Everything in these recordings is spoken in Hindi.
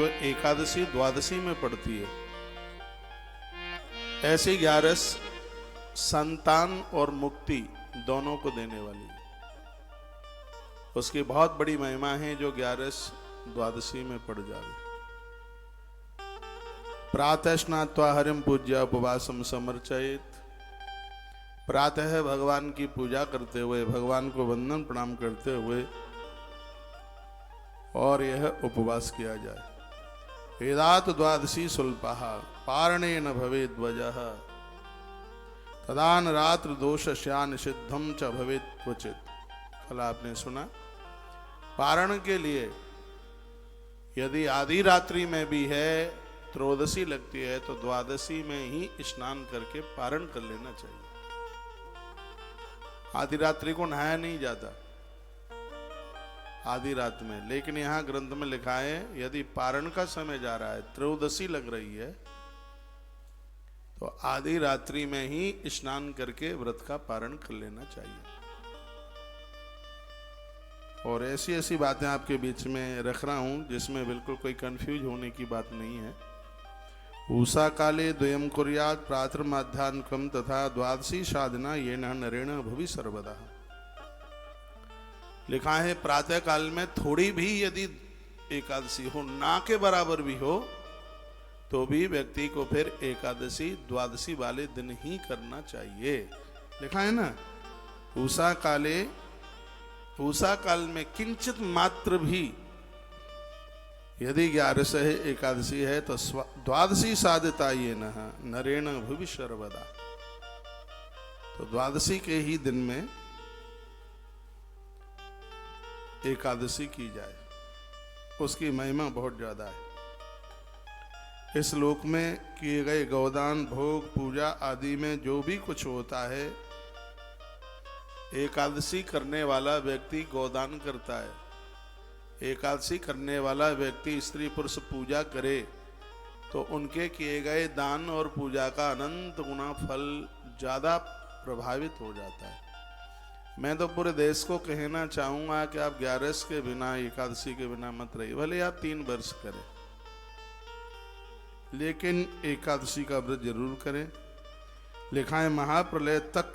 जो एकादशी द्वादशी में पड़ती है, ऐसी 11 संतान और मुक्ति दोनों को देने वाली है। उसकी बहुत बड़ी महिमा है जो 11 द्वादशी में पड़ जाए। प्रातः स्नात्वा हरिम पूज्य उपवासम समर्चयेत। प्रातः भगवान की पूजा करते हुए, भगवान को वंदन प्रणाम करते हुए और यह उपवास किया जाए। वेदात द्वादशी सुल्पः पारणेन भवेद् ध्वजः तदान रात्र दोष श्यान सिद्धम च भवेत् क्वचित्। कल आपने सुना, पारण के लिए यदि आधी रात्रि में भी है, त्रयोदशी लगती है, तो द्वादशी में ही स्नान करके पारण कर लेना चाहिए। आधी रात्रि को नहाया नहीं जाता आधी रात में, लेकिन यहां ग्रंथ में लिखा है यदि पारण का समय जा रहा है, त्रयोदशी लग रही है, तो आधी रात्रि में ही स्नान करके व्रत का पारण कर लेना चाहिए। और ऐसी ऐसी बातें आपके बीच में रख रहा हूं जिसमें बिल्कुल कोई कंफ्यूज होने की बात नहीं है। उषा काले द्वयम कुर्यात् प्रातः मध्याह्नकम तथा द्वादशी साधना ये नरेण भुवि सर्वदा। लिखा है प्रातः काल में थोड़ी भी यदि एकादशी हो, ना के बराबर भी हो, तो भी व्यक्ति को फिर एकादशी द्वादशी वाले दिन ही करना चाहिए। लिखा है ना, उषा काल में किंचित मात्र भी यदि 11 एकादशी है तो द्वादशी साधता ये नरेण भुवि सर्वदा। तो द्वादशी के ही दिन में एकादशी की जाए, उसकी महिमा बहुत ज्यादा है। इस लोक में किए गए गौदान, भोग, पूजा आदि में जो भी कुछ होता है, एकादशी करने वाला व्यक्ति गोदान करता है। एकादशी करने वाला व्यक्ति स्त्री पुरुष पूजा करे तो उनके किए गए दान और पूजा का अनंत गुना फल ज्यादा प्रभावित हो जाता है। मैं तो पूरे देश को कहना चाहूंगा कि आप 11 के बिना, एकादशी के बिना मत रहिए। भले आप 3 वर्ष करें, लेकिन एकादशी का व्रत जरूर करें। लिखा है महाप्रलय तक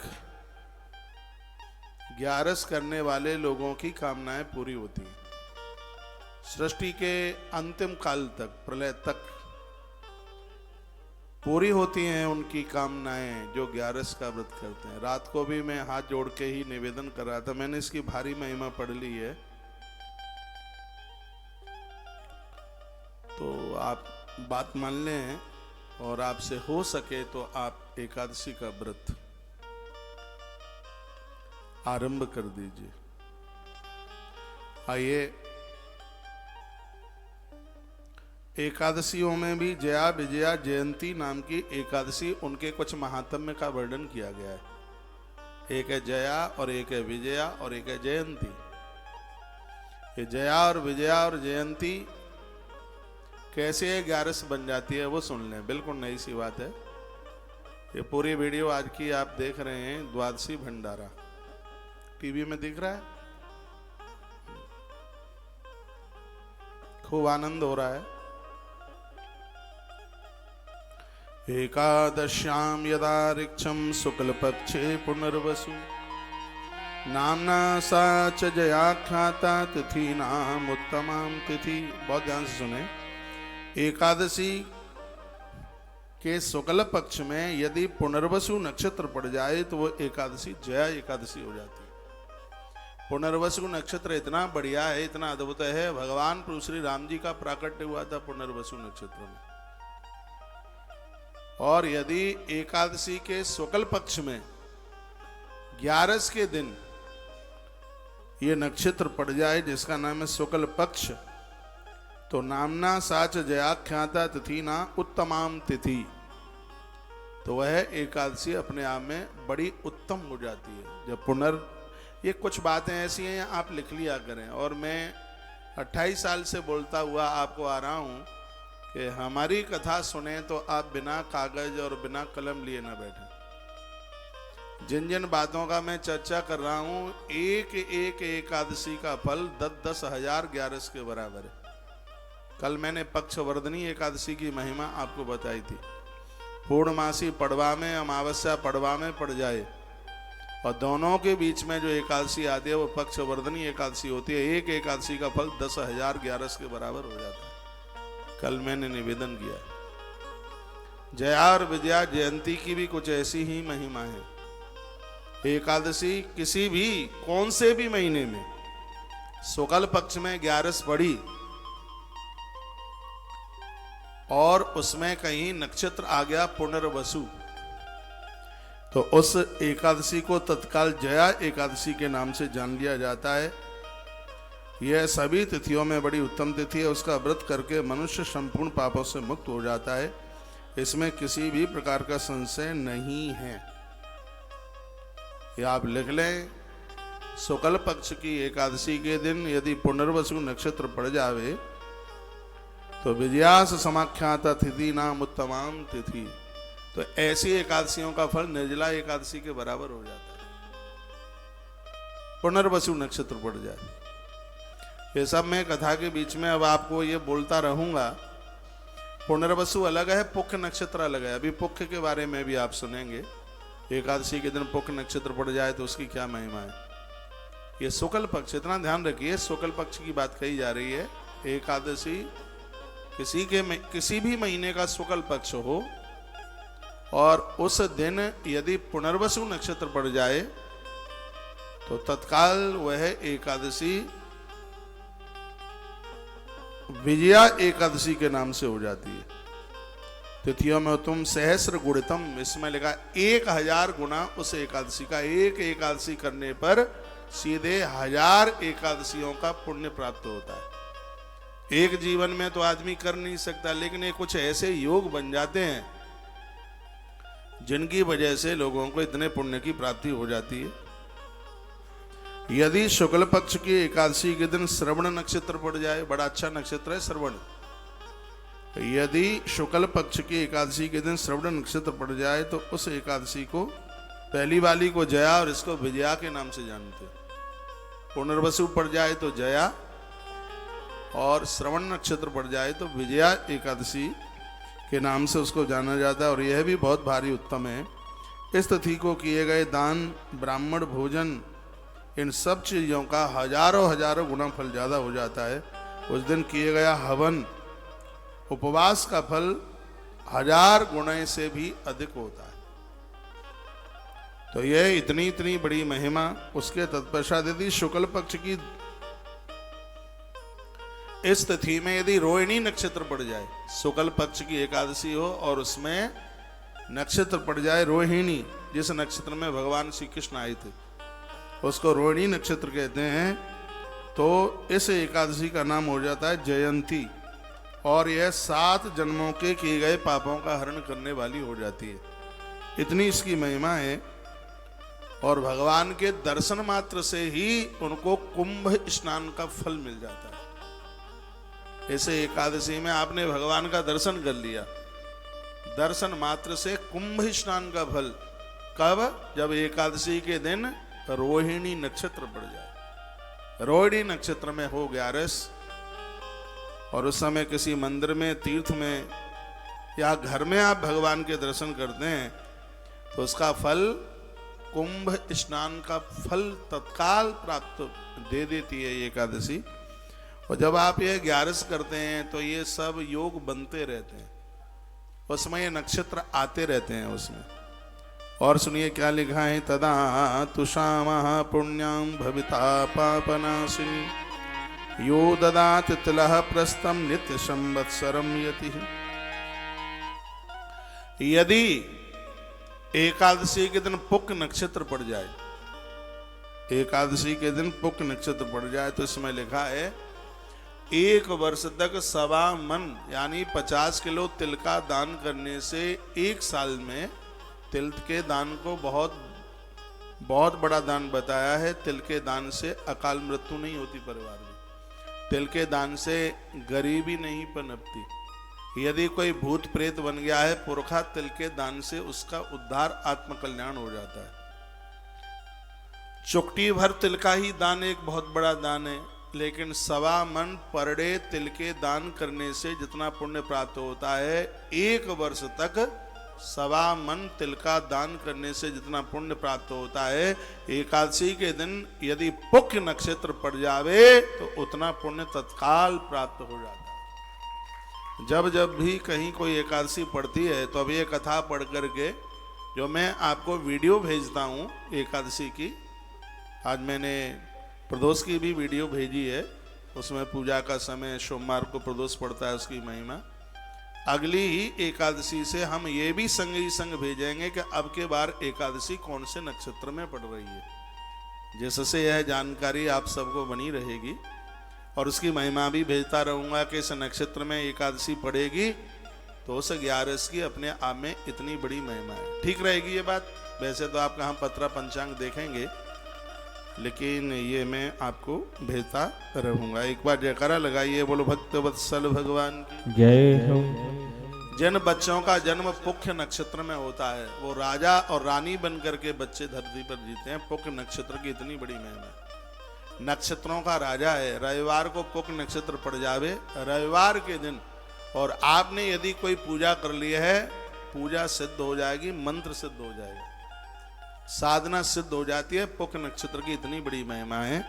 11 करने वाले लोगों की कामनाएं पूरी होती हैं। सृष्टि के अंतिम काल तक, प्रलय तक पूरी होती हैं उनकी कामनाएं जो 11 का व्रत करते हैं। रात को भी मैं हाथ जोड़ के ही निवेदन कर रहा था, मैंने इसकी भारी महिमा पढ़ ली है, तो आप बात मान लें और आपसे हो सके तो आप एकादशी का व्रत आरंभ कर दीजिए। आइए, एकादशियों में भी जया, विजया, जयंती नाम की एकादशी, उनके कुछ महात्म्य का वर्णन किया गया है। एक है जया और एक है विजया और एक है जयंती। ये जया और विजया और जयंती कैसे 11 बन जाती है वो सुन लें, बिल्कुल नई सी बात है। ये पूरी वीडियो आज की आप देख रहे हैं, द्वादशी भंडारा टीवी में दिख रहा है, खूब आनंद हो रहा है। एकादश्याम यदा ऋक्षम शुक्ल पक्षे पुनर्वसु नामना सा च जयाख्याता तिथि नाम उत्तमाम तिथि। बहुत ध्यान से सुने, एकादशी के शुक्ल पक्ष में यदि पुनर्वसु नक्षत्र पड़ जाए तो वो एकादशी जया एकादशी हो जाती है। पुनर्वसु नक्षत्र इतना बढ़िया है, इतना अद्भुत है, भगवान प्रभु श्री राम जी का प्राकट्य हुआ था पुनर्वसु नक्षत्र में। और यदि एकादशी के शुक्ल पक्ष में 11 के दिन ये नक्षत्र पड़ जाए जिसका नाम है शुक्ल पक्ष, तो नामना साच जयाख्याता तिथि ना उत्तमाम तिथि, तो वह एकादशी अपने आप में बड़ी उत्तम हो जाती है। जब ये कुछ बातें ऐसी हैं आप लिख लिया करें। और मैं 28 साल से बोलता हुआ आपको आ रहा हूं कि हमारी कथा सुने तो आप बिना कागज और बिना कलम लिए ना बैठें। जिन जिन बातों का मैं चर्चा कर रहा हूं, एक एक एकादशी का फल 10-10 हजार 11 के बराबर है। कल मैंने पक्षवर्धनी एकादशी की महिमा आपको बताई थी। पूर्णमासी पड़वा में, अमावस्या पड़वा में पड़ जाए और दोनों के बीच में जो एकादशी आती है वो पक्षवर्धनी एकादशी होती है। एक एकादशी का फल 10,000 ग्यारस के बराबर हो जाता है। कल मैंने निवेदन किया। जया और विजया जयंती की भी कुछ ऐसी ही महिमा है। एकादशी किसी भी कौन से भी महीने में शुक्ल पक्ष में ग्यारस पड़ी और उसमें कहीं नक्षत्र आ गया पुनर्वसु, तो उस एकादशी को तत्काल जया एकादशी के नाम से जान लिया जाता है। यह सभी तिथियों में बड़ी उत्तम तिथि है। उसका व्रत करके मनुष्य संपूर्ण पापों से मुक्त हो जाता है। इसमें किसी भी प्रकार का संशय नहीं है। ये आप लिख लें। शुक्ल पक्ष की एकादशी के दिन यदि पुनर्वसु नक्षत्र पड़ जावे तो विजयास समाख्याता तिथि नाम उत्तमाम तिथि, तो ऐसी एकादशियों का फल निर्जला एकादशी के बराबर हो जाता है। पुनर्वसु नक्षत्र पड़ जाए। ये सब मैं कथा के बीच में अब आपको ये बोलता रहूंगा। पुनर्वसु अलग है, पुख्य नक्षत्र अलग है। अभी पुख्य के बारे में भी आप सुनेंगे। एकादशी के दिन पुख्य नक्षत्र पड़ जाए तो उसकी क्या महिमा है। ये शुक्ल पक्ष, इतना ध्यान रखिए, शुक्ल पक्ष की बात कही जा रही है। एकादशी किसी भी महीने का शुक्ल पक्ष हो और उस दिन यदि पुनर्वसु नक्षत्र पड़ जाए तो तत्काल वह एकादशी विजया एकादशी के नाम से हो जाती है। तिथियों में तुम सहस्र गुणितम, इसमें लिखा 1000 गुना उस एकादशी का। एक एकादशी करने पर सीधे 1000 एकादशियों का पुण्य प्राप्त होता है। एक जीवन में तो आदमी कर नहीं सकता, लेकिन ये कुछ ऐसे योग बन जाते हैं जिनकी वजह से लोगों को इतने पुण्य की प्राप्ति हो जाती है। यदि शुक्ल पक्ष की एकादशी के दिन श्रवण नक्षत्र पड़ जाए, बड़ा अच्छा नक्षत्र है श्रवण, यदि शुक्ल पक्ष की एकादशी के दिन श्रवण नक्षत्र पड़ जाए तो उस एकादशी को, पहली वाली को जया और इसको विजया के नाम से जानते हैं। पुनर्वसु पड़ जाए तो जया और श्रवण नक्षत्र पड़ जाए तो विजया एकादशी के नाम से उसको जाना जाता है। और यह भी बहुत भारी उत्तम है। इस तिथि को किए गए दान, ब्राह्मण भोजन, इन सब चीज़ों का हजारों गुना फल ज़्यादा हो जाता है। उस दिन किए गया हवन, उपवास का फल 1000 गुणे से भी अधिक होता है। तो यह इतनी बड़ी महिमा। उसके तत्पश्चात यदि शुक्ल पक्ष की इस तिथि में यदि रोहिणी नक्षत्र पड़ जाए, शुक्ल पक्ष की एकादशी हो और उसमें नक्षत्र पड़ जाए रोहिणी, जिस नक्षत्र में भगवान श्री कृष्ण आए थे उसको रोहिणी नक्षत्र कहते हैं, तो इस एकादशी का नाम हो जाता है जयंती। और यह 7 जन्मों के किए गए पापों का हरण करने वाली हो जाती है। इतनी इसकी महिमा है। और भगवान के दर्शन मात्र से ही उनको कुंभ स्नान का फल मिल जाता है। ऐसे एकादशी में आपने भगवान का दर्शन कर लिया, दर्शन मात्र से कुंभ स्नान का फल। कब? जब एकादशी के दिन रोहिणी नक्षत्र पड़ जाए। रोहिणी नक्षत्र में हो ग्यारस और उस समय किसी मंदिर में, तीर्थ में या घर में आप भगवान के दर्शन करते हैं तो उसका फल, कुंभ स्नान का फल तत्काल प्राप्त दे देती है ये एकादशी। और जब आप ये ग्यारस करते हैं तो ये सब योग बनते रहते हैं, उसमें ये नक्षत्र आते रहते हैं उसमें। और सुनिए क्या लिखा है। तदा तुषामः पुण्यां भविता पापनाशिनी यो ददाति तिलः प्रस्थम नित्य संवत्सरम यतिः। यदि एकादशी के दिन पुक नक्षत्र पड़ जाए, एकादशी के दिन पुक नक्षत्र पड़ जाए तो इसमें लिखा है 1 वर्ष तक 1.25 मन यानी 50 किलो तिल का दान करने से 1 साल में, तिल के दान को बहुत बड़ा दान बताया है। तिल के दान से अकाल मृत्यु नहीं होती परिवार में, तिल के दान से गरीबी नहीं पनपती। यदि कोई भूत प्रेत बन गया है पुरखा, तिल के दान से उसका उद्धार, आत्मकल्याण हो जाता है। चुटकी भर तिल का ही दान एक बहुत बड़ा दान है। लेकिन 1.25 मन पर डे तिल के दान करने से जितना पुण्य प्राप्त होता है, 1 वर्ष तक 1.25 मन तिल का दान करने से जितना पुण्य प्राप्त होता है, एकादशी के दिन यदि पुख्य नक्षत्र पड़ जावे तो उतना पुण्य तत्काल प्राप्त हो जाता है। जब जब भी कहीं कोई एकादशी पड़ती है तो अब ये कथा पढ़ करके जो मैं आपको वीडियो भेजता हूँ एकादशी की, आज मैंने प्रदोष की भी वीडियो भेजी है, उसमें पूजा का समय सोमवार को प्रदोष पड़ता है, उसकी महिमा। अगली ही एकादशी से हम ये भी संग ही संग भेजेंगे कि अब के बार एकादशी कौन से नक्षत्र में पड़ रही है, जिससे यह जानकारी आप सबको बनी रहेगी। और उसकी महिमा भी भेजता रहूँगा कि इस नक्षत्र में एकादशी पड़ेगी तो उस 11 की अपने आप में इतनी बड़ी महिमा है। ठीक रहेगी ये बात। वैसे तो आप कहाँ पत्रा पंचांग देखेंगे, लेकिन ये मैं आपको भेजता रहूँगा। एक बार जयकारा लगाइए, बोलो भक्त वत्सल भगवान की जय हो। जिन बच्चों का जन्म पुख्य नक्षत्र में होता है वो राजा और रानी बन करके बच्चे धरती पर जीते हैं। पुख्य नक्षत्र की इतनी बड़ी महिमा है। नक्षत्रों का राजा है। रविवार को पुख्य नक्षत्र पड़ जावे, रविवार के दिन, और आपने यदि कोई पूजा कर ली है, पूजा सिद्ध हो जाएगी, मंत्र सिद्ध हो जाएगा, साधना सिद्ध हो जाती है। पुख्य नक्षत्र की इतनी बड़ी महिमा है।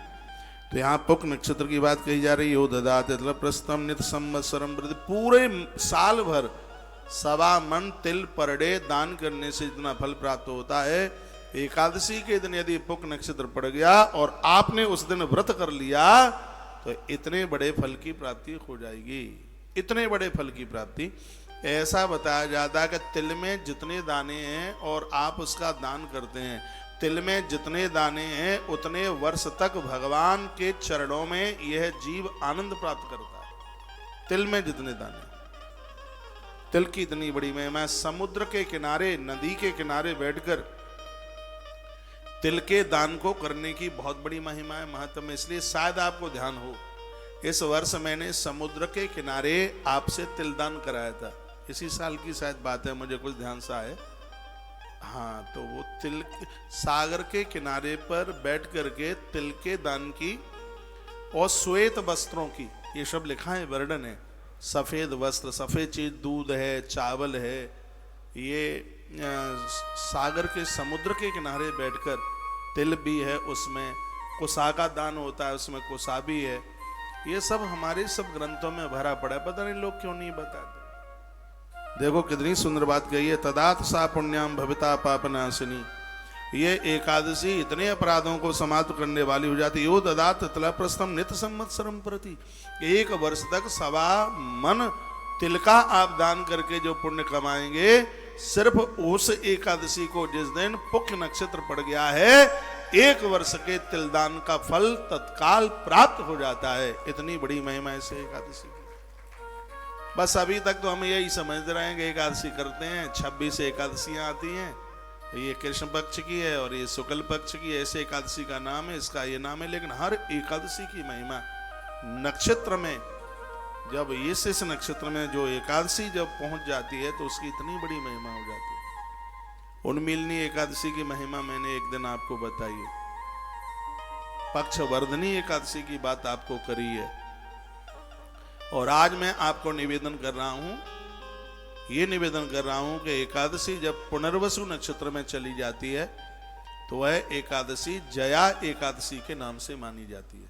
तो यहाँ पुख्य नक्षत्र की बात कही जा रही है। यो ददात प्रस्तम नित संवत्सरम वृद्धि, पूरे साल भर 1.25 मन तिल पर डे दान करने से जितना फल प्राप्त होता है, एकादशी के दिन यदि पुख्य नक्षत्र पड़ गया और आपने उस दिन व्रत कर लिया तो इतने बड़े फल की प्राप्ति हो जाएगी। इतने बड़े फल की प्राप्ति। ऐसा बताया जाता है कि तिल में जितने दाने हैं और आप उसका दान करते हैं, तिल में जितने दाने हैं उतने वर्ष तक भगवान के चरणों में यह जीव आनंद प्राप्त करता है। तिल में जितने दाने, तिल की इतनी बड़ी महिमा है। समुद्र के किनारे, नदी के किनारे बैठकर तिल के दान को करने की बहुत बड़ी महिमा है, महत्व है। इसलिए शायद आपको ध्यान हो, इस वर्ष मैंने समुद्र के किनारे आपसे तिल दान कराया था। इसी साल की शायद बात है, मुझे कुछ ध्यान सा है। हाँ, तो वो तिल सागर के किनारे पर बैठ करके तिल के दान की और श्वेत वस्त्रों की, ये सब लिखा है, वर्णन है। सफेद वस्त्र, सफेद चीज, दूध है, चावल है, ये सागर के समुद्र के किनारे बैठकर तिल भी है, उसमें कुसा का दान होता है, उसमें कुसा भी है। ये सब हमारे सब ग्रंथों में भरा पड़ा है, पता नहीं लोग क्यों नहीं बताते। देखो कितनी सुंदर बात कही है, तदात सा पुण्याम भविता पापनाशिनी। ये एकादशी इतने अपराधों को समाप्त करने वाली हो जाती है। यो ददात तिल प्रस्थम नित संवत्सरम प्रति, 1 वर्ष तक 1.25 मन तिल का आप दान करके जो पुण्य कमाएंगे, सिर्फ उस एकादशी को जिस दिन पुख्य नक्षत्र पड़ गया है, 1 वर्ष के तिलदान का फल तत्काल प्राप्त हो जाता है। इतनी बड़ी महिमा है इस एकादशी की। बस अभी तक तो हम यही समझते रहे हैं कि एकादशी करते हैं, 26 एकादशियां आती हैं, ये कृष्ण पक्ष की है और ये शुक्ल पक्ष की है, ऐसे एकादशी का नाम है, इसका ये नाम है। लेकिन हर एकादशी की महिमा नक्षत्र में, जब इस नक्षत्र में जो एकादशी जब पहुंच जाती है तो उसकी इतनी बड़ी महिमा हो जाती है। उन्मीलनी एकादशी की महिमा मैंने एक दिन आपको बताई है, पक्षवर्धनी एकादशी की बात आपको करी है, और आज मैं आपको निवेदन कर रहा हूं, ये निवेदन कर रहा हूं कि एकादशी जब पुनर्वसु नक्षत्र में चली जाती है तो वह एकादशी जया एकादशी के नाम से मानी जाती है।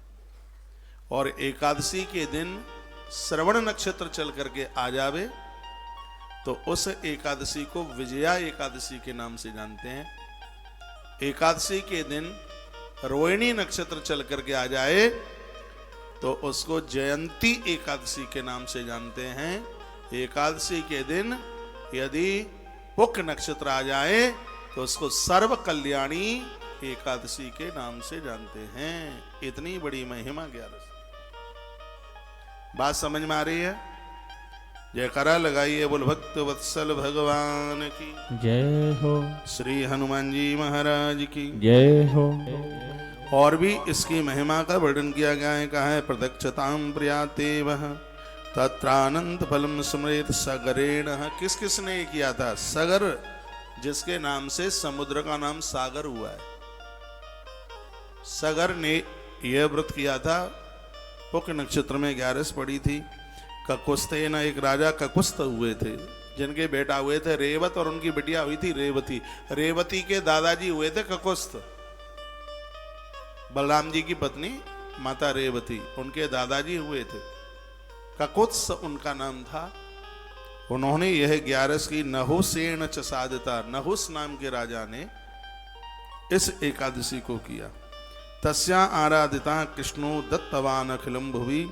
और एकादशी के दिन श्रवण नक्षत्र चल करके आ जावे तो उस एकादशी को विजया एकादशी के नाम से जानते हैं। एकादशी के दिन रोहिणी नक्षत्र चल करके आ जाए तो उसको जयंती एकादशी के नाम से जानते हैं। एकादशी के दिन यदि पुख्य नक्षत्र आ जाए तो उसको सर्व कल्याणी एकादशी के नाम से जानते हैं। इतनी बड़ी महिमा 11। बात समझ में आ रही है? जयकारा लगाइए, बोल भक्त वत्सल भगवान की जय हो। श्री हनुमान जी महाराज की जय हो। और भी इसकी महिमा का वर्णन किया गया है। कहा है प्रदक्षताम प्रियाते वह तत्रानंद फलम स्मृत सगरेण। किस किस ने किया था? सगर, जिसके नाम से समुद्र का नाम सागर हुआ है। सगर ने यह व्रत किया था पुष्य नक्षत्र में 11 पड़ी थी। ककुस्ते न, एक राजा ककुस्त हुए थे जिनके बेटा हुए थे रेवत और उनकी बिटिया हुई थी रेवती। रेवती के दादाजी हुए थे ककुस्त, बलराम जी की पत्नी माता रेवती, उनके दादाजी हुए थे ककुत्स उनका नाम था। उन्होंने यह 11 की नहुसेन च साधिता, नहुस नाम के राजा ने इस एकादशी को किया। तस्या आराधिता कृष्णो दत्तवान अखिलम भुवि,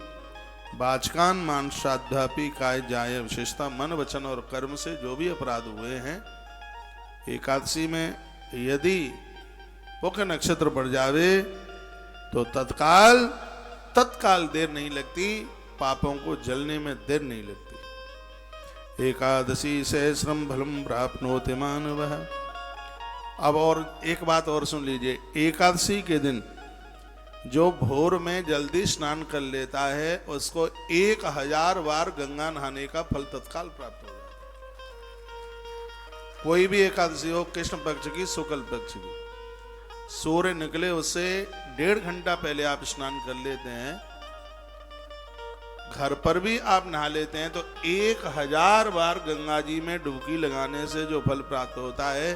बाचकान मान श्राद्धापि काय जाय विशेषता। मन वचन और कर्म से जो भी अपराध हुए हैं एकादशी में यदि पुष्य नक्षत्र पड़ जावे तो तत्काल देर नहीं लगती, पापों को जलने में देर नहीं लगती। एकादशी सहस्रम फलम प्राप्नोति मानवः। अब और एक बात और सुन लीजिए, एकादशी के दिन जो भोर में जल्दी स्नान कर लेता है उसको 1000 बार गंगा नहाने का फल तत्काल प्राप्त हो जाता है। कोई भी एकादशी हो, कृष्ण पक्ष की शुक्ल पक्ष की, सूर्य निकले उससे 1.5 घंटा पहले आप स्नान कर लेते हैं, घर पर भी आप नहा लेते हैं तो 1000 बार गंगा जी में डुबकी लगाने से जो फल प्राप्त होता है,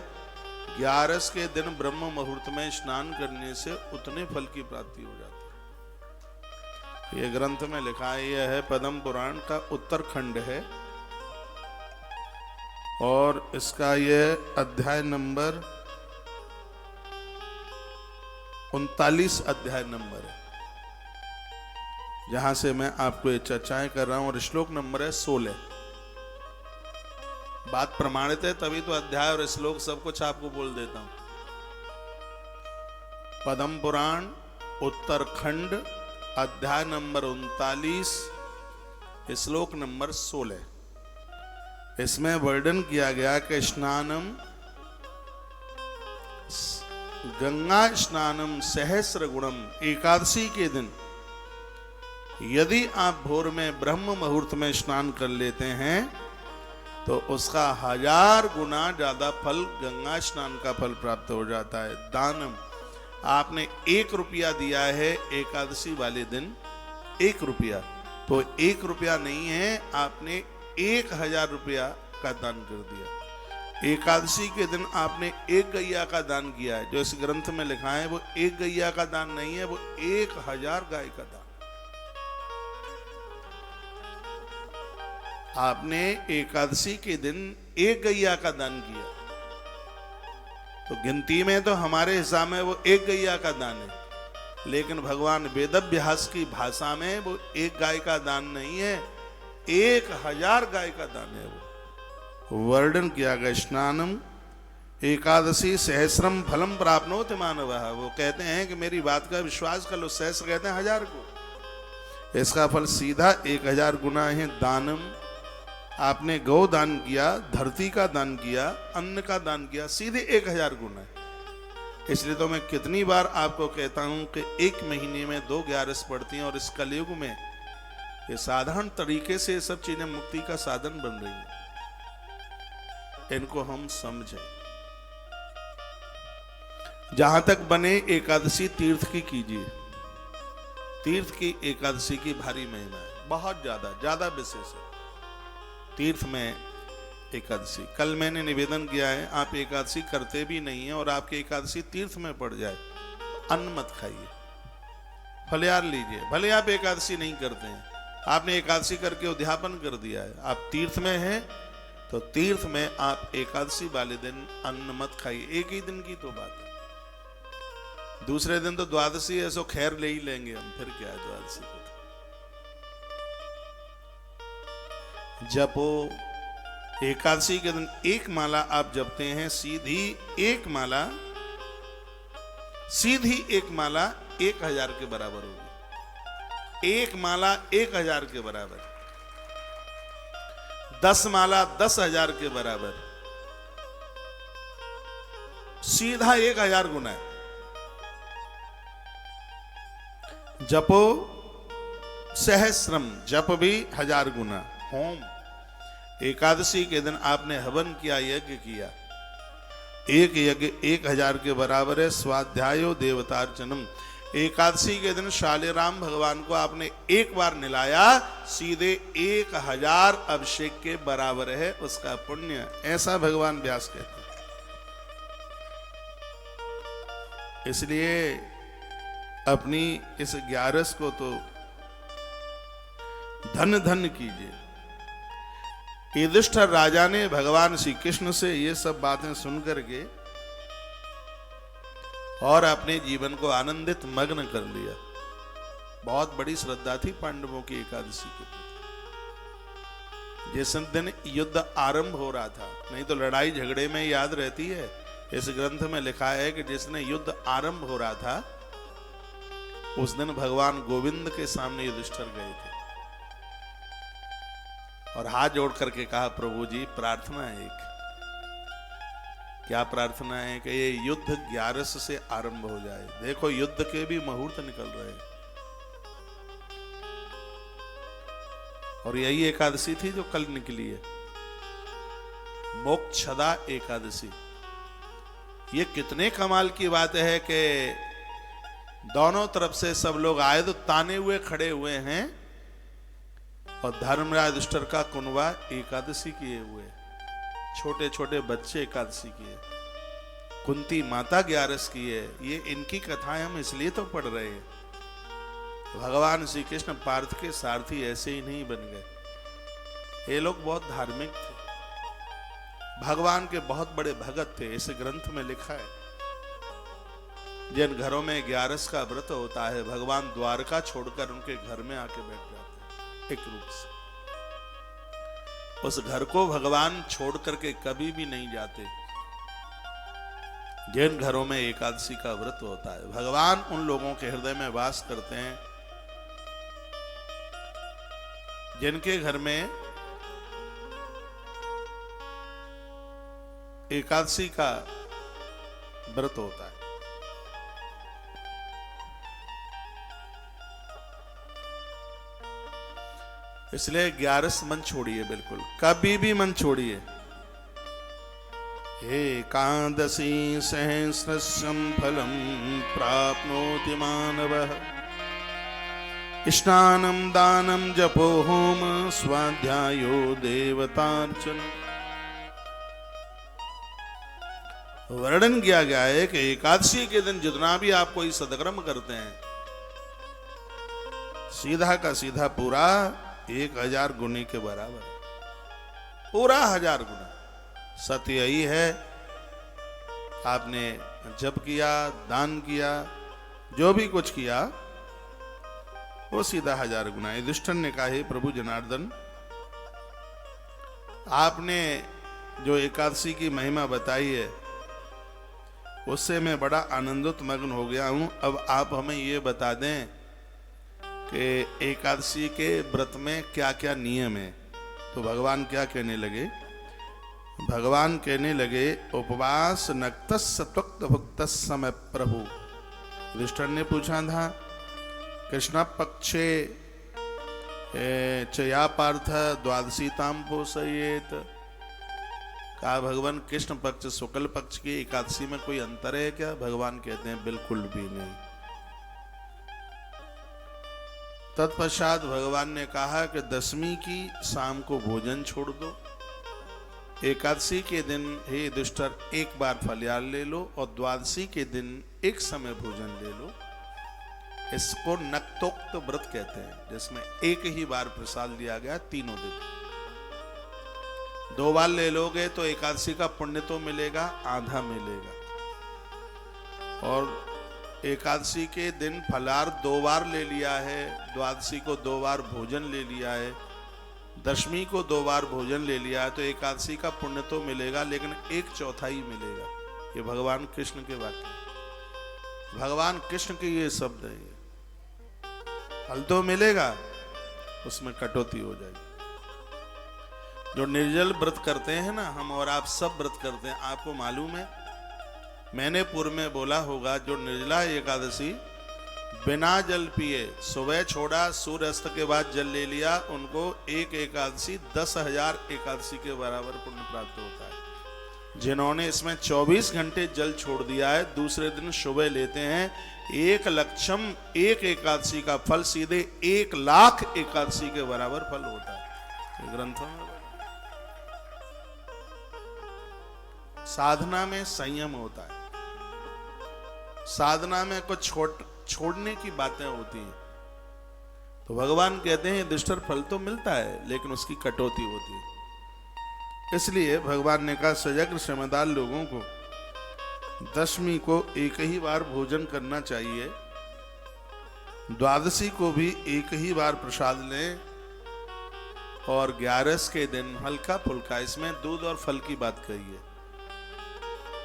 11 के दिन ब्रह्म मुहूर्त में स्नान करने से उतने फल की प्राप्ति हो जाती है। ये ग्रंथ में लिखा है, यह है पद्म पुराण का उत्तरखंड है और इसका यह अध्याय नंबर 39 अध्याय नंबर है, जहां से मैं आपको ये चर्चाएं कर रहा हूं, और श्लोक नंबर है 16। बात प्रमाणित है तभी तो अध्याय और श्लोक सब कुछ आपको बोल देता हूं। पद्म पुराण उत्तरखंड अध्याय नंबर 39 श्लोक नंबर 16। इसमें वर्णन किया गया कि स्नानम गंगा स्नानम सहस्र गुणम। एकादशी के दिन यदि आप भोर में ब्रह्म मुहूर्त में स्नान कर लेते हैं तो उसका 1000 गुना ज्यादा फल गंगा स्नान का फल प्राप्त हो जाता है। दानम, आपने 1 रुपया दिया है एकादशी वाले दिन, 1 रुपया, तो 1 रुपया नहीं है, आपने 1000 रुपया का दान कर दिया। एकादशी के दिन आपने 1 गैया का दान किया है, जो इस ग्रंथ में लिखा है वो 1 गैया का दान नहीं है, वो 1000 गाय का दान। आपने एकादशी के दिन 1 गैया का दान किया, तो गिनती में तो हमारे हिसाब में वो 1 गैया का दान है, लेकिन भगवान वेदव्यास की भाषा में वो 1 गाय का दान नहीं है, 1000 गाय का दान है। वो वर्णन किया गया, स्नानम एकादशी सहस्रम फलम प्राप्नोति मानवः। वो कहते हैं कि मेरी बात का विश्वास कर लो, सहस्र कहते हैं 1000 को, इसका फल सीधा 1000 गुना है। दानम, आपने गौ दान किया, धरती का दान किया, अन्न का दान किया, सीधे 1000 गुना है। इसलिए तो मैं कितनी बार आपको कहता हूं कि 1 महीने में 2 11 पड़ती हैं, और इस कलयुग में ये साधारण तरीके से ये सब चीजें मुक्ति का साधन बन रही हैं, इनको हम समझें। जहां तक बने एकादशी तीर्थ की कीजिए, तीर्थ की एकादशी की भारी महिमा है, बहुत ज्यादा विशेष है तीर्थ में एकादशी। कल मैंने निवेदन किया है, आप एकादशी करते भी नहीं है और आपकी एकादशी तीर्थ में पड़ जाए, अन्न मत खाइए, फलहार लीजिए। भले आप एकादशी नहीं करते हैं, आपने एकादशी करके उद्यापन कर दिया है, आप तीर्थ में हैं तो तीर्थ में आप एकादशी वाले दिन अन्न मत खाइए। एक ही दिन की तो बात है, दूसरे दिन तो द्वादशी है, सो खैर ले ही लेंगे हम, फिर क्या है द्वादशी को। जपो, एकादशी के दिन 1 माला आप जपते हैं, सीधी 1 माला 1000 के बराबर होगी। 1 माला 1000 के बराबर, 10 माला 10,000 के बराबर, सीधा 1000 गुना है। जपो सहस्रम, जप भी 1000 गुना। होम, एकादशी के दिन आपने हवन किया, यज्ञ किया, 1 यज्ञ 1000 के बराबर है। स्वाध्यायो देवतार्चनम, एकादशी के दिन शालिग्राम भगवान को आपने एक बार निलाया, सीधे 1000 अभिषेक के बराबर है उसका पुण्य, ऐसा भगवान व्यास कहते हैं। इसलिए अपनी इस 11 को तो धन धन कीजिए। युधिष्ठिर राजा ने भगवान श्री कृष्ण से ये सब बातें सुनकर के और अपने जीवन को आनंदित मग्न कर लिया। बहुत बड़ी श्रद्धा थी पांडवों की एकादशी के प्रति। जिस दिन युद्ध आरंभ हो रहा था, नहीं तो लड़ाई झगड़े में याद रहती है, इस ग्रंथ में लिखा है कि जिसने युद्ध आरंभ हो रहा था उस दिन भगवान गोविंद के सामने युधिष्ठिर गए थे और हाथ जोड़ करके कहा, प्रभु जी प्रार्थना है एक। क्या प्रार्थना है? कि ये युद्ध 11 से आरंभ हो जाए। देखो युद्ध के भी मुहूर्त निकल रहे हैं और यही एकादशी थी जो कल निकली है, मोक्षदा एकादशी। ये कितने कमाल की बात है कि दोनों तरफ से सब लोग आए तो ताने हुए खड़े हुए हैं और धर्मराज युधिष्ठिर का कुनबा एकादशी किए हुए, छोटे छोटे बच्चे एकादशी किए, कुंती माता 11 की है। ये इनकी कथाएं हम इसलिए तो पढ़ रहे हैं। भगवान श्री कृष्ण पार्थ के सारथी ऐसे ही नहीं बन गए, ये लोग बहुत धार्मिक थे, भगवान के बहुत बड़े भगत थे। इस ग्रंथ में लिखा है जिन घरों में 11 का व्रत होता है भगवान द्वारका छोड़कर उनके घर में आके बैठ जाते हैं एक रूप से। उस घर को भगवान छोड़ करके कभी भी नहीं जाते। जिन घरों में एकादशी का व्रत होता है भगवान उन लोगों के हृदय में वास करते हैं जिनके घर में एकादशी का व्रत होता है। इसलिए 11 मन छोड़िए, बिल्कुल कभी भी मन छोड़िए। एकादशी सहस्रस्यं फलं प्राप्नोति मानवः, स्नानं दानं जपो होम स्वाध्यायो देवतार्चन। वर्णन किया गया है कि एकादशी के दिन जितना भी आप कोई सदकर्म करते हैं सीधा का सीधा पूरा 1000 गुनी के बराबर, पूरा 1000 गुना। सत्य यही है, आपने जप किया, दान किया, जो भी कुछ किया वो सीधा 1000 गुना। युधिष्ठिर ने कहा, हे प्रभु जनार्दन, आपने जो एकादशी की महिमा बताई है उससे मैं बड़ा आनंदित मग्न हो गया हूं। अब आप हमें ये बता दें कि एकादशी के व्रत में क्या क्या नियम है। तो भगवान क्या कहने लगे? भगवान कहने लगे, उपवास नक्तस्य त्वक्त भुक्तस्य समय प्रभु। युधिष्ठिर ने पूछा था, कृष्ण पक्षे चया पार्थ द्वादशीताम पोषयेत। कहा भगवान कृष्ण पक्ष शुक्ल पक्ष की एकादशी में कोई अंतर है क्या? भगवान कहते हैं बिल्कुल भी नहीं। तत्पश्चात भगवान ने कहा कि 10वीं की शाम को भोजन छोड़ दो, एकादशी के दिन हे युधिष्ठिर एक बार फलियार ले लो और द्वादशी के दिन एक समय भोजन ले लो। इसको नक्तोक्त व्रत कहते हैं, जिसमें एक ही बार प्रसाद लिया गया तीनों दिन। 2 बार ले लोगे तो एकादशी का पुण्य तो मिलेगा, आधा मिलेगा। और एकादशी के दिन फलार 2 बार ले लिया है, द्वादशी को 2 बार भोजन ले लिया है, 10वीं को 2 बार भोजन ले लिया है, तो एकादशी का पुण्य तो मिलेगा लेकिन 1/4 मिलेगा। ये भगवान कृष्ण के वाक्य, भगवान कृष्ण के ये शब्द है। फल तो मिलेगा, उसमें कटौती हो जाएगी। जो निर्जल व्रत करते हैं ना, हम और आप सब व्रत करते हैं, आपको मालूम है, मैंने पूर्व में बोला होगा, जो निर्जला एकादशी बिना जल पिए सुबह छोड़ा, सूर्यास्त के बाद जल ले लिया, उनको एक एकादशी 10,000 एकादशी के बराबर पुण्य प्राप्त होता है। जिन्होंने इसमें 24 घंटे जल छोड़ दिया है, दूसरे दिन सुबह लेते हैं 1,00,000 एक एकादशी का फल, सीधे 1,00,000 एकादशी के बराबर फल होता है। ये ग्रंथों में साधना में संयम होता है, साधना में कुछ छोड़ने की बातें होती हैं। तो भगवान कहते हैं दुष्टर फल तो मिलता है लेकिन उसकी कटौती होती है। इसलिए भगवान ने कहा सजग श्रमदार लोगों को दशमी को एक ही बार भोजन करना चाहिए, द्वादशी को भी एक ही बार प्रसाद लें, और 11 के दिन हल्का फुल्का, इसमें दूध और फल की बात कही है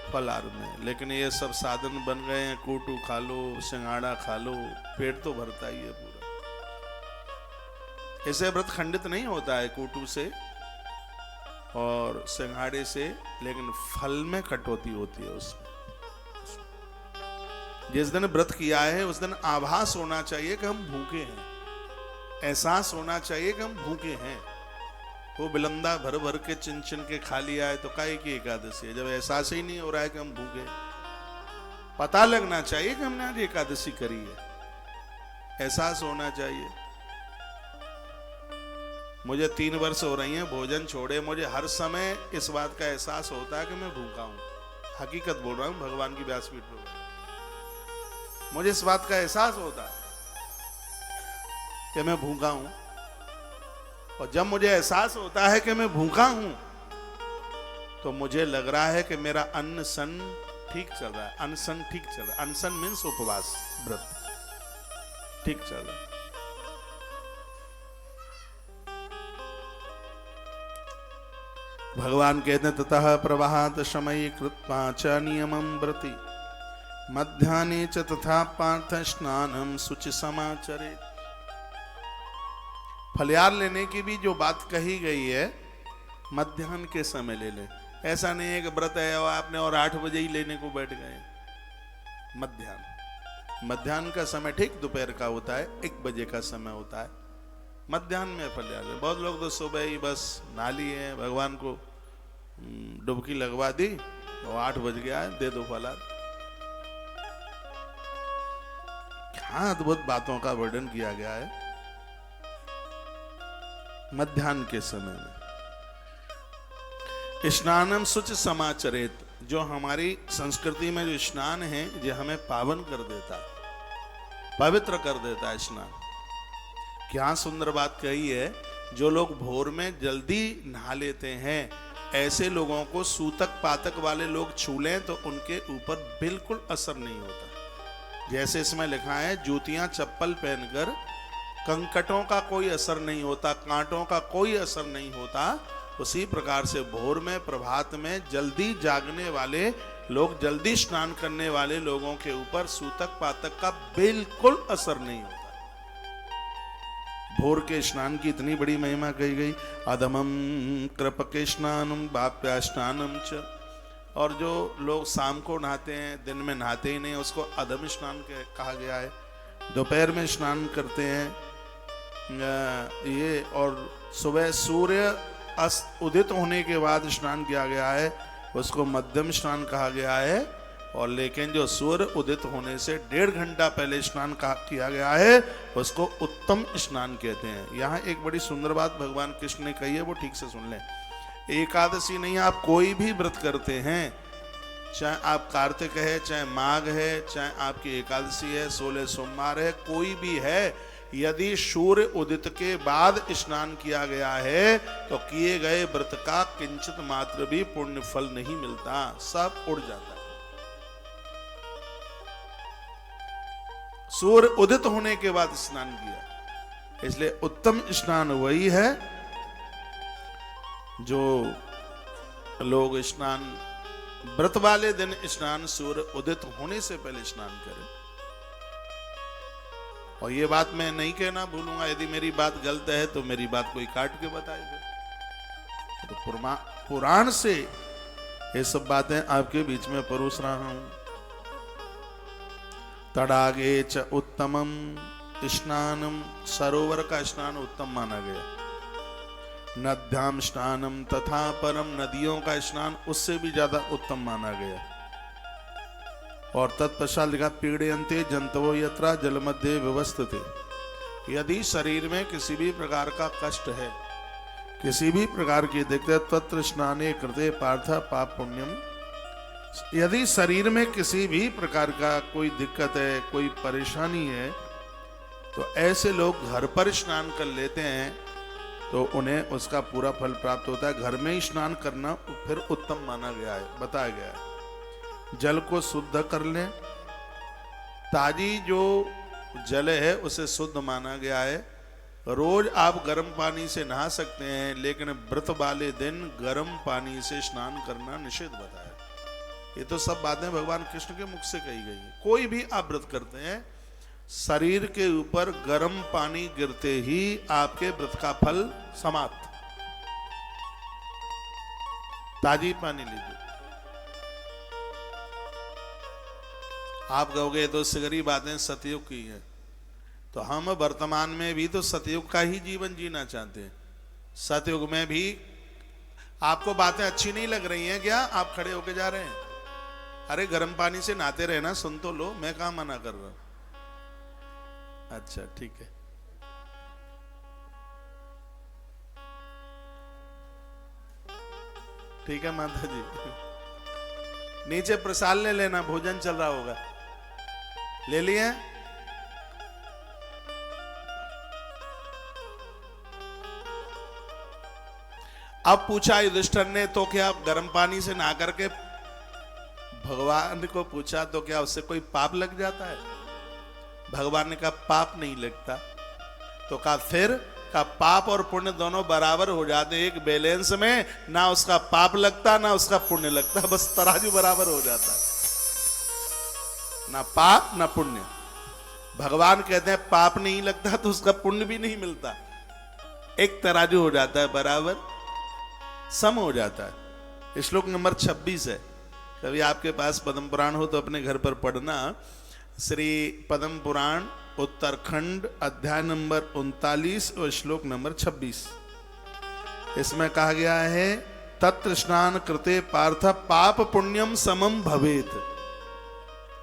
फलाहार में। लेकिन ये सब साधन बन गए हैं, कोटू खा लो, सिंगाड़ा खा लो, पेट तो भरता ही है पूरा। ऐसे व्रत खंडित नहीं होता है कोटू से और सिंघाड़े से, लेकिन फल में कटौती होती है उसमें। जिस दिन व्रत किया है उस दिन आभास होना चाहिए कि हम भूखे हैं, एहसास होना चाहिए कि हम भूखे हैं। वो बिलंदा भर भर के चिन चिन के खा लिया है तो काहे की एकादशी है, जब एहसास ही नहीं हो रहा है कि हम भूखे। पता लगना चाहिए कि हमने आज एकादशी करी है, एहसास होना चाहिए। मुझे 3 वर्ष हो रही हैं भोजन छोड़े, मुझे हर समय इस बात का एहसास होता है कि मैं भूखा हूं। हकीकत बोल रहा हूं, भगवान की व्यासपीठ पर मुझे इस बात का एहसास होता है कि मैं भूखा हूं। और जब मुझे एहसास होता है कि मैं भूखा हूं तो मुझे लग रहा है कि मेरा अन्न सन ठीक चल रहा है। अनशन ठीक चल रहा है। अनशन मीन्स उपवास, व्रत ठीक चल रहा है। भगवान कहते हैं ततः प्रवाहात समय कृत्वा च नियमं व्रति मध्याह्ने च तथा पार्थ स्नानम शुचि समाचरेत्। फलियार लेने की भी जो बात कही गई है मध्याह्न के समय ले लें। ऐसा नहीं है कि व्रत है और आपने और 8 बजे ही लेने को बैठ गए। मध्याह्न का समय ठीक दोपहर का होता है, 1 बजे का समय होता है। मध्याह्न में फलियार ले। बहुत लोग तो सुबह ही बस नहा लिए, भगवान को डुबकी लगवा दी और 8 बज गया है, दे दो फलार। क्या अद्भुत बातों का वर्णन किया गया है मध्याह्न के समय में। स्नानम शुच समाचरेत, जो हमारी संस्कृति में जो स्नान है ये हमें पावन कर देता है, पवित्र कर देता है स्नान। क्या सुंदर बात कही है। जो लोग भोर में जल्दी नहा लेते हैं ऐसे लोगों को सूतक पातक वाले लोग छू लें तो उनके ऊपर बिल्कुल असर नहीं होता। जैसे इसमें लिखा है जूतियां चप्पल पहनकर कंकटों का कोई असर नहीं होता, कांटों का कोई असर नहीं होता, उसी प्रकार से भोर में प्रभात में जल्दी जागने वाले लोग, जल्दी स्नान करने वाले लोगों के ऊपर सूतक पातक का बिल्कुल असर नहीं होता। भोर के स्नान की इतनी बड़ी महिमा कही गई। अधमम कृपके स्नानम बाप्या स्नानम च। और जो लोग शाम को नहाते हैं, दिन में नहाते ही नहीं, उसको अधम स्नान कहा गया है। दोपहर में स्नान करते हैं ये, और सुबह सूर्य अस्त उदित होने के बाद स्नान किया गया है, उसको मध्यम स्नान कहा गया है। और लेकिन जो सूर्य उदित होने से 1.5 घंटा पहले स्नान किया गया है उसको उत्तम स्नान कहते हैं। यहाँ एक बड़ी सुंदर बात भगवान कृष्ण ने कही है, वो ठीक से सुन लें। एकादशी नहीं, आप कोई भी व्रत करते हैं, चाहे आप कार्तिक है, चाहे माघ है, चाहे आपकी एकादशी है, 16 सोमवार है, कोई भी है, यदि सूर्य उदित के बाद स्नान किया गया है तो किए गए व्रत का किंचित मात्र भी पुण्य फल नहीं मिलता, सब उड़ जाता है। सूर्य उदित होने के बाद स्नान किया, इसलिए उत्तम स्नान वही है जो लोग स्नान व्रत वाले दिन स्नान सूर्य उदित होने से पहले स्नान करें। और ये बात मैं नहीं कहना भूलूंगा, यदि मेरी बात गलत है तो मेरी बात कोई काट के बताएगा। तो पुराण से ये सब बातें आपके बीच में परोस रहा हूं। तड़ागे च उत्तमम स्नानम, सरोवर का स्नान उत्तम माना गया। नद्याम स्नानम तथा परम, नदियों का स्नान उससे भी ज्यादा उत्तम माना गया। और तत्पश्चात लिखा पीड़यन्ते जंतवो यत्रा जल मध्य व्यवस्थिते। यदि शरीर में किसी भी प्रकार का कष्ट है, किसी भी प्रकार की दिक्कत, तत्र स्नाने कृते पार्थ पाप पुण्यम। यदि शरीर में किसी भी प्रकार का कोई दिक्कत है, कोई परेशानी है, तो ऐसे लोग घर पर स्नान कर लेते हैं तो उन्हें उसका पूरा फल प्राप्त होता है। घर में ही स्नान करना फिर उत्तम माना गया है, बताया गया है। जल को शुद्ध कर लें, ताजी जो जल है उसे शुद्ध माना गया है। रोज आप गर्म पानी से नहा सकते हैं, लेकिन व्रत वाले दिन गर्म पानी से स्नान करना निषेध बताया। ये तो सब बातें भगवान कृष्ण के मुख से कही गई हैं। कोई भी आप व्रत करते हैं, शरीर के ऊपर गर्म पानी गिरते ही आपके व्रत का फल समाप्त। ताजी पानी लीजिए। आप कहोगे तो सिगरी बातें सतयुग की हैं, तो हम वर्तमान में भी तो सतयुग का ही जीवन जीना चाहते हैं। सतयुग में भी आपको बातें अच्छी नहीं लग रही हैं क्या? आप खड़े होके जा रहे हैं, अरे गर्म पानी से नहाते रहे ना, सुन तो लो, मैं कहां मना कर रहा हूं। अच्छा ठीक है, ठीक है माता जी। नीचे प्रसाद ले लेना, भोजन चल रहा होगा, ले लिए। अब पूछा युधिष्ठिर ने, तो क्या गर्म पानी से नहा करके भगवान को पूछा तो क्या उससे कोई पाप लग जाता है? भगवान ने कहा पाप नहीं लगता। तो कहा फिर? का पाप और पुण्य दोनों बराबर हो जाते, एक बैलेंस में, ना उसका पाप लगता ना उसका पुण्य लगता, बस तराजू बराबर हो जाता है, ना पाप ना पुण्य। भगवान कहते हैं पाप नहीं लगता तो उसका पुण्य भी नहीं मिलता, एक तराजू हो जाता है, बराबर सम हो जाता है। श्लोक नंबर 26 है, कभी आपके पास पद्म पुराण हो तो अपने घर पर पढ़ना। श्री पद्म पुराण उत्तरखंड अध्याय नंबर 39 और श्लोक नंबर 26। इसमें कहा गया है तत्र स्नान कृते पार्थ पाप पुण्यम समम भवेत।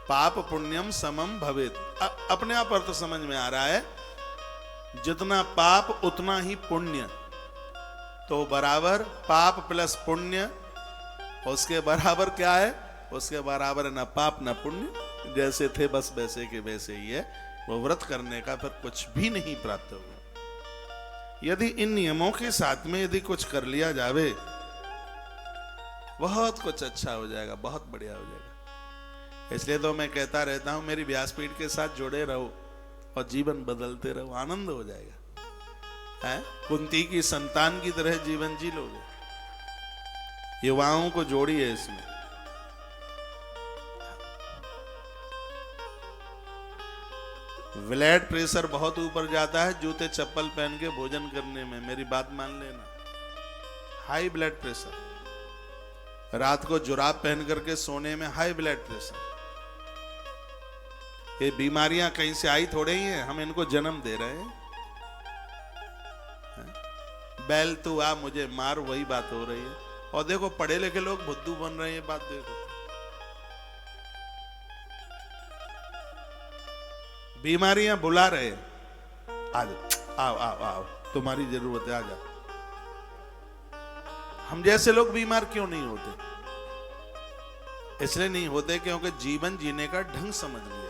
पाप पुण्यम समम भवेत, अपने आप अर्थ समझ में आ रहा है, जितना पाप उतना ही पुण्य, तो बराबर पाप प्लस पुण्य, उसके बराबर क्या है? उसके बराबर न पाप न पुण्य, जैसे थे बस वैसे के वैसे ही है। वो व्रत करने का फिर कुछ भी नहीं प्राप्त होगा। यदि इन नियमों के साथ में यदि कुछ कर लिया जावे, बहुत कुछ अच्छा हो जाएगा, बहुत बढ़िया हो जाएगा। इसलिए तो मैं कहता रहता हूं मेरी व्यासपीठ के साथ जुड़े रहो और जीवन बदलते रहो, आनंद हो जाएगा। है कुंती की संतान की तरह जीवन जी लोगे। युवाओं को जोड़िए इसमें। ब्लड प्रेशर बहुत ऊपर जाता है जूते चप्पल पहन के भोजन करने में, मेरी बात मान लेना। हाई ब्लड प्रेशर, रात को जुराब पहन करके सोने में हाई ब्लड प्रेशर। ये बीमारियां कहीं से आई थोड़े ही हैं, हम इनको जन्म दे रहे हैं। बैल तू आ मुझे मार, वही बात हो रही है। और देखो पढ़े लिखे लोग बुद्धू बन रहे हैं, बात देखो। बीमारियां बुला रहे, आ जाओ, आओ आओ आओ, तुम्हारी जरूरत है, आ जाओ। हम जैसे लोग बीमार क्यों नहीं होते? इसलिए नहीं होते क्योंकि जीवन जीने का ढंग समझ लिया।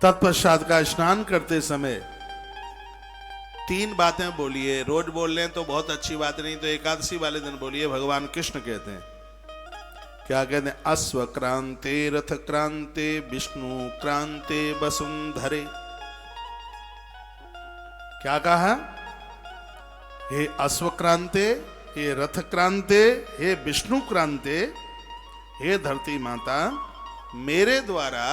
तत्पश्चात का स्नान करते समय 3 बातें बोलिए। रोज बोल लें तो बहुत अच्छी बात नहीं, तो एकादशी वाले दिन बोलिए। भगवान कृष्ण कहते हैं, क्या कहते हैं? अश्व क्रांते रथ क्रांते विष्णु क्रांते वसुंधरे। क्या कहा? हे अश्व क्रांते, हे रथ क्रांते, हे विष्णु क्रांते, हे धरती माता, मेरे द्वारा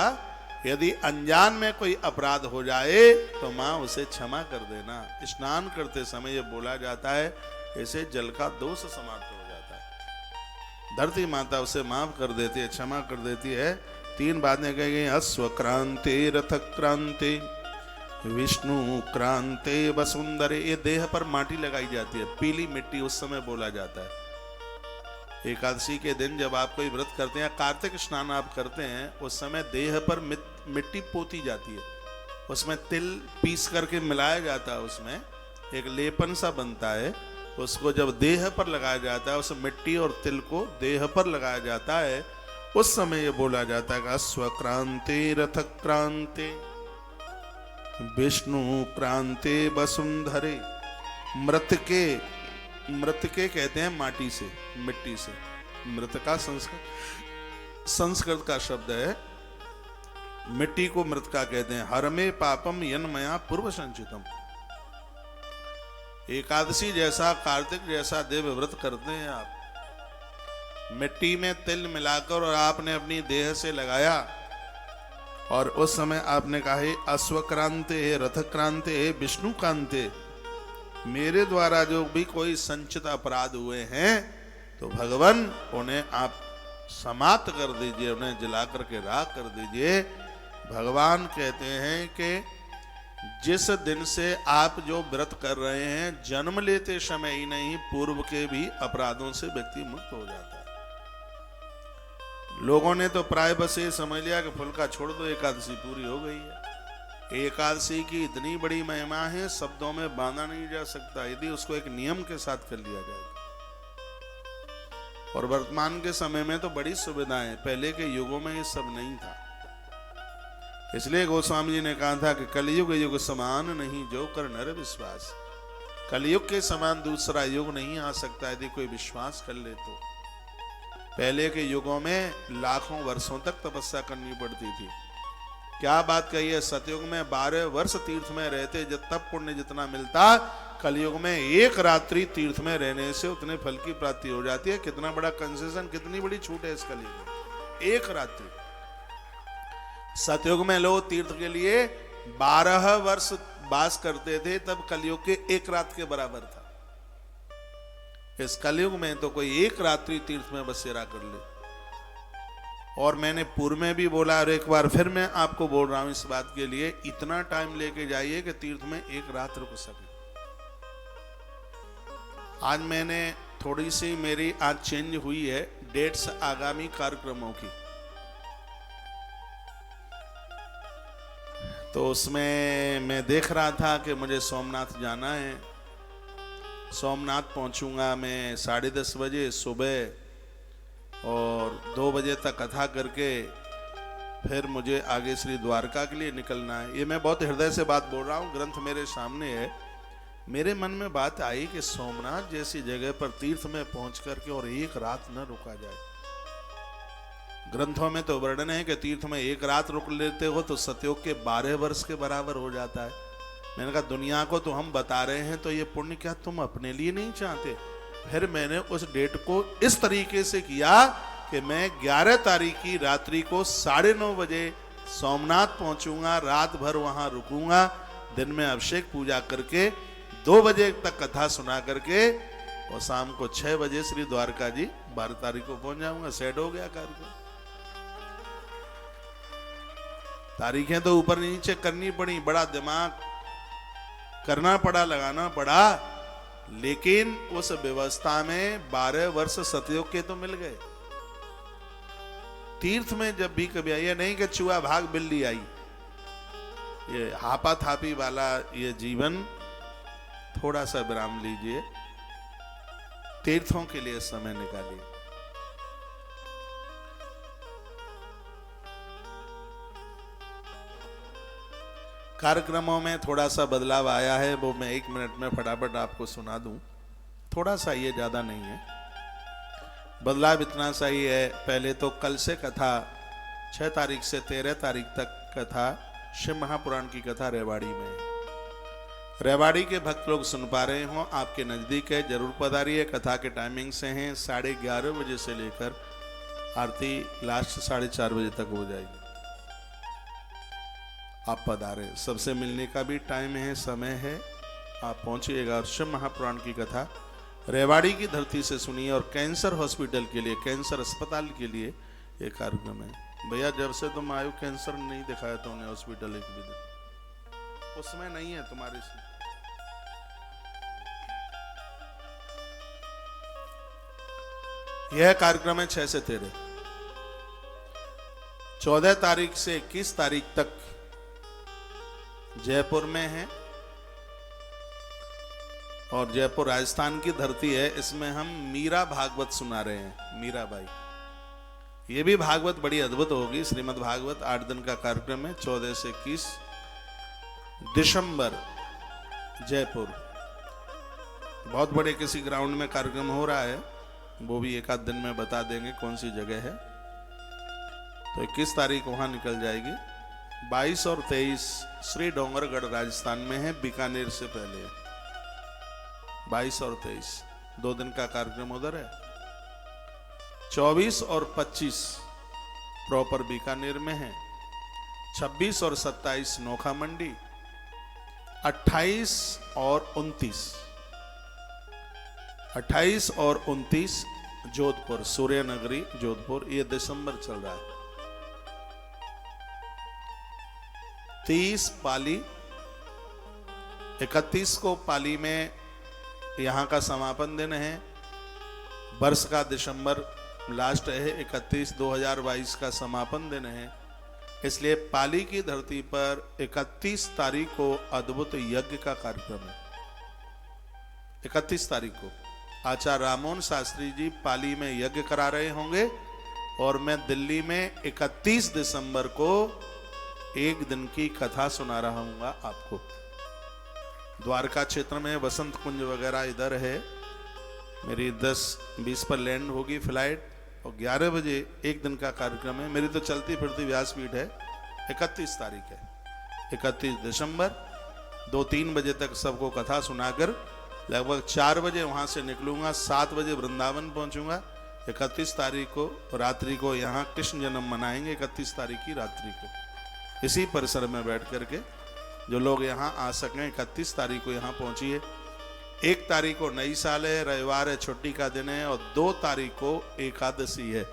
यदि अनजान में कोई अपराध हो जाए तो मां उसे क्षमा कर देना। स्नान करते समय ये बोला जाता है, ऐसे जल का दोष समाप्त हो जाता है। धरती माता उसे माफ कर देती है, क्षमा कर देती है। 3 बातें कही गई, अश्व क्रांति, रथ क्रांति, विष्णु क्रांति, वसुंधरे। ये देह पर माटी लगाई जाती है, पीली मिट्टी, उस समय बोला जाता है। एकादशी के दिन जब आप कोई व्रत करते हैं, कार्तिक स्नान आप करते हैं, उस समय देह पर मिट्टी पोती जाती है, उसमें तिल पीस करके मिलाया जाता है, उसमें एक लेपन सा बनता है, उसको जब देह पर लगाया जाता है, उस मिट्टी और तिल को देह पर लगाया जाता है, उस समय ये बोला जाता है कि अश्व क्रांति, रथ क्रांति, विष्णु क्रांति, वसुंधरे। मृतके कहते हैं माटी से, मिट्टी से। मृत का संस्कृत का शब्द है, मिट्टी को मृत का कहते हैं। हर में पापम यन्मया पूर्व संचितम। एकादशी जैसा, कार्तिक जैसा देव व्रत करते हैं आप, मिट्टी में तिल मिलाकर और आपने अपनी देह से लगाया, और उस समय आपने कहा है अश्व क्रांति है, रथ क्रांति है, विष्णु क्रांति। मेरे द्वारा जो भी कोई संचित अपराध हुए हैं तो भगवान उन्हें आप समाप्त कर दीजिए, उन्हें जला करके राख कर दीजिए। भगवान कहते हैं कि जिस दिन से आप जो व्रत कर रहे हैं, जन्म लेते समय ही नहीं, पूर्व के भी अपराधों से व्यक्ति मुक्त हो जाता है। लोगों ने तो प्राय बस ये समझ लिया कि फुल्का छोड़ दो, एकादशी पूरी हो गई है। एकादशी की इतनी बड़ी महिमा है, शब्दों में बांधा नहीं जा सकता, यदि उसको एक नियम के साथ कर लिया जाए। और वर्तमान के समय में तो बड़ी सुविधाएं, पहले के युगों में ये सब नहीं था। इसलिए गोस्वामी जी ने कहा था कि कलयुग युग समान नहीं, जो कर नर विश्वास। कलयुग के समान दूसरा युग नहीं आ सकता यदि कोई विश्वास कर ले तो। पहले के युगों में लाखों वर्षों तक तपस्या करनी पड़ती थी। क्या बात कही है, सतयुग में 12 वर्ष तीर्थ में रहते, जब तब पुण्य जितना मिलता, कलयुग में 1 रात्रि तीर्थ में रहने से उतने फल की प्राप्ति हो जाती है। कितना बड़ा कंसेशन, कितनी बड़ी छूट है इस कलयुग में, 1 रात्रि। सतयुग में लोग तीर्थ के लिए 12 वर्ष वास करते थे, तब कलयुग के 1 रात के बराबर था। इस कलयुग में तो कोई 1 रात्रि तीर्थ में बसेरा कर ले। और मैंने पूर्व में भी बोला, और एक बार फिर मैं आपको बोल रहा हूं इस बात के लिए, इतना टाइम लेके जाइए कि तीर्थ में 1 रात रुक सके। आज मैंने थोड़ी सी, मेरी आज चेंज हुई है डेट्स आगामी कार्यक्रमों की, तो उसमें मैं देख रहा था कि मुझे सोमनाथ जाना है। सोमनाथ पहुंचूंगा मैं 10:30 बजे सुबह, और 2 बजे तक कथा करके फिर मुझे आगे श्री द्वारका के लिए निकलना है। ये मैं बहुत हृदय से बात बोल रहा हूँ, ग्रंथ मेरे सामने है। मेरे मन में बात आई कि सोमनाथ जैसी जगह पर तीर्थ में पहुंच करके और 1 रात न रुका जाए। ग्रंथों में तो वर्णन है कि तीर्थ में 1 रात रुक लेते हो तो सतयुग के 12 वर्ष के बराबर हो जाता है। मैंने कहा दुनिया को तो हम बता रहे हैं, तो ये पुण्य क्या तुम अपने लिए नहीं चाहते? फिर मैंने उस डेट को इस तरीके से किया कि मैं 11 तारीख की रात्रि को 9:30 बजे सोमनाथ पहुंचूंगा, रात भर वहां रुकूंगा, दिन में अभिषेक पूजा करके 2 बजे तक कथा सुना करके, और शाम को 6 बजे श्री द्वारका जी 12 तारीख को पहुंच जाऊंगा। सेट हो गया कार्यक्रम। तारीखें तो ऊपर नीचे करनी पड़ी, बड़ा दिमाग करना पड़ा, लगाना पड़ा, लेकिन उस व्यवस्था में 12 वर्ष सतयुग के तो मिल गए। तीर्थ में जब भी कभी आई, नहीं कि चूहा भाग बिल्ली आई, ये हापा थापी वाला ये जीवन थोड़ा सा विराम लीजिए, तीर्थों के लिए समय निकालिए। कार्यक्रमों में थोड़ा सा बदलाव आया है, वो मैं 1 मिनट में फटाफट आपको सुना दूं। थोड़ा सा, ये ज्यादा नहीं है। बदलाव इतना सा ही है, पहले तो कल से कथा 6 तारीख से 13 तारीख तक कथा, शिव महापुराण की कथा रेवाड़ी में है। रेवाड़ी के भक्त लोग सुन पा रहे हो, आपके नजदीक है, जरूर पधारिए। कथा के टाइमिंग से हैं 11:30 बजे से लेकर आरती लास्ट 4:30 बजे तक हो जाएगी। आप पधारे, सबसे मिलने का भी टाइम है, समय है, आप पहुंचिएगा। और शिव महापुराण की कथा रेवाड़ी की धरती से सुनिए, और कैंसर हॉस्पिटल के लिए, कैंसर अस्पताल के लिए ये कार्यक्रम है। भैया जब से तुम आयु कैंसर नहीं दिखाया तो उन्हें हॉस्पिटल एक भी दिन, उसमें नहीं है तुम्हारी से। यह कार्यक्रम है 6 से 13, 14 तारीख से 21 तारीख तक जयपुर में है, और जयपुर राजस्थान की धरती है। इसमें हम मीरा भागवत सुना रहे हैं, मीराबाई। ये भी भागवत बड़ी अद्भुत होगी, श्रीमद् भागवत। 8 दिन का कार्यक्रम है, 14 से 21 दिसंबर जयपुर। बहुत बड़े किसी ग्राउंड में कार्यक्रम हो रहा है, वो भी एक आध दिन में बता देंगे कौन सी जगह है। तो 21 तारीख वहां निकल जाएगी। 22 और 23 श्री डोंगरगढ़ राजस्थान में है, बीकानेर से पहले। 22 और 23 2 दिन का कार्यक्रम उधर है। 24 और 25 प्रॉपर बीकानेर में है। 26 और 27 नोखा मंडी। 28 और 29 जोधपुर, सूर्य नगरी जोधपुर। ये दिसंबर चल रहा है। 30 पाली, 31 को पाली में यहाँ का समापन दिन है। वर्ष का दिसंबर लास्ट है, 31/2022 का समापन दिन है। इसलिए पाली की धरती पर 31 तारीख को अद्भुत यज्ञ का कार्यक्रम है। 31 तारीख को आचार्य राममोहन शास्त्री जी पाली में यज्ञ करा रहे होंगे, और मैं दिल्ली में 31 दिसंबर को 1 दिन की कथा सुना रहा हूँ आपको। द्वारका क्षेत्र में वसंत कुंज वगैरह इधर है। मेरी 10:20 पर लैंड होगी फ्लाइट, और 11 बजे 1 दिन का कार्यक्रम है। मेरी तो चलती फिरती व्यासपीठ है। 31 तारीख है, 31 दिसंबर 2-3 बजे तक सबको कथा सुनाकर लगभग 4 बजे वहां से निकलूंगा। 7 बजे वृंदावन पहुंचूंगा। 31 तारीख को रात्रि को यहाँ कृष्ण जन्म मनाएंगे। 31 तारीख की रात्रि को इसी परिसर में बैठ करके जो लोग यहाँ आ सकें 31 तारीख को यहाँ पहुंचिए। 1 तारीख को नई साल है, रविवार है, छुट्टी का दिन है, और 2 तारीख को एकादशी है।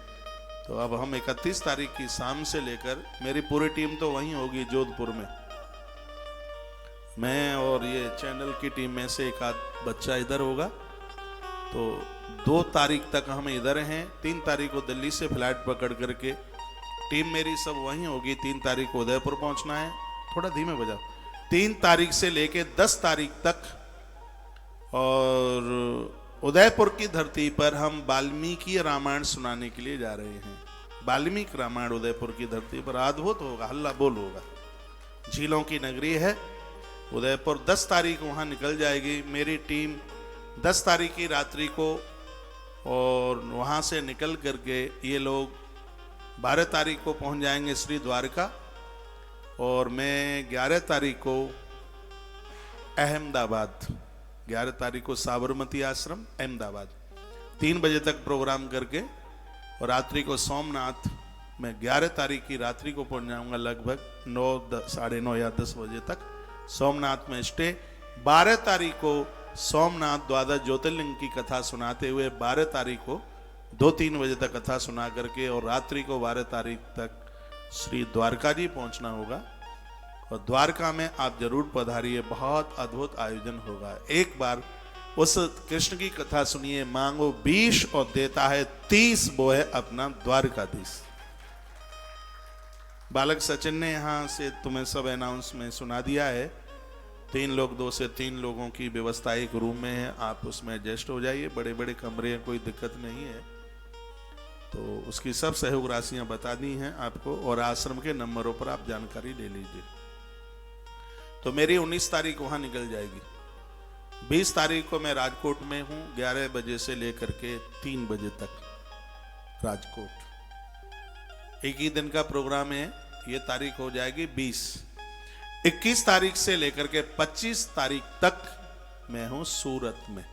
तो अब हम 31 तारीख की शाम से लेकर, मेरी पूरी टीम तो वहीं होगी जोधपुर में। मैं और ये चैनल की टीम में से एक आध बच्चा इधर होगा। तो 2 तारीख तक हम इधर हैं। 3 तारीख को दिल्ली से फ्लाइट पकड़ करके टीम मेरी सब वहीं होगी। 3 तारीख को उदयपुर पहुंचना है। थोड़ा धीमे बजाओ। 3 तारीख से लेके 10 तारीख तक, और उदयपुर की धरती पर हम वाल्मीकि रामायण सुनाने के लिए जा रहे हैं। वाल्मीकि रामायण उदयपुर की धरती पर अद्भुत होगा, हल्ला बोल होगा। झीलों की नगरी है उदयपुर। 10 तारीख वहां निकल जाएगी मेरी टीम 10 तारीख की रात्रि को, और वहां से निकल करके ये लोग 12 तारीख को पहुंच जाएंगे श्री द्वारका, और मैं 11 तारीख को अहमदाबाद, 11 तारीख को साबरमती आश्रम अहमदाबाद 3 बजे तक प्रोग्राम करके, और रात्रि को सोमनाथ मैं 11 तारीख की रात्रि को पहुंच जाऊंगा लगभग 9, साढ़े 9 या 10 बजे तक सोमनाथ में स्टे। 12 तारीख को सोमनाथ द्वादश ज्योतिर्लिंग की कथा सुनाते हुए 12 तारीख को 2-3 बजे तक कथा सुना करके, और रात्रि को 12 तारीख तक श्री द्वारका जी पहुंचना होगा। और द्वारका में आप जरूर पधारिए, बहुत अद्भुत आयोजन होगा। एक बार उस कृष्ण की कथा सुनिए। मांगो 20 और देता है 30, वो है अपना द्वारकाधीश। बालक सचिन ने यहाँ से तुम्हें सब अनाउंस में सुना दिया है। 3 लोग, 2 से 3 लोगों की व्यवस्था एक रूम में है, आप उसमें एडजस्ट हो जाइए। बड़े बड़े कमरे हैं, कोई दिक्कत नहीं है। तो उसकी सब सहयोग राशियां बता दी हैं आपको, और आश्रम के नंबरों पर आप जानकारी ले लीजिए। तो मेरी 19 तारीख वहां निकल जाएगी। 20 तारीख को मैं राजकोट में हूं, 11 बजे से लेकर के 3 बजे तक राजकोट। एक ही दिन का प्रोग्राम है। ये तारीख हो जाएगी 20। 21 तारीख से लेकर के 25 तारीख तक मैं हूं सूरत में।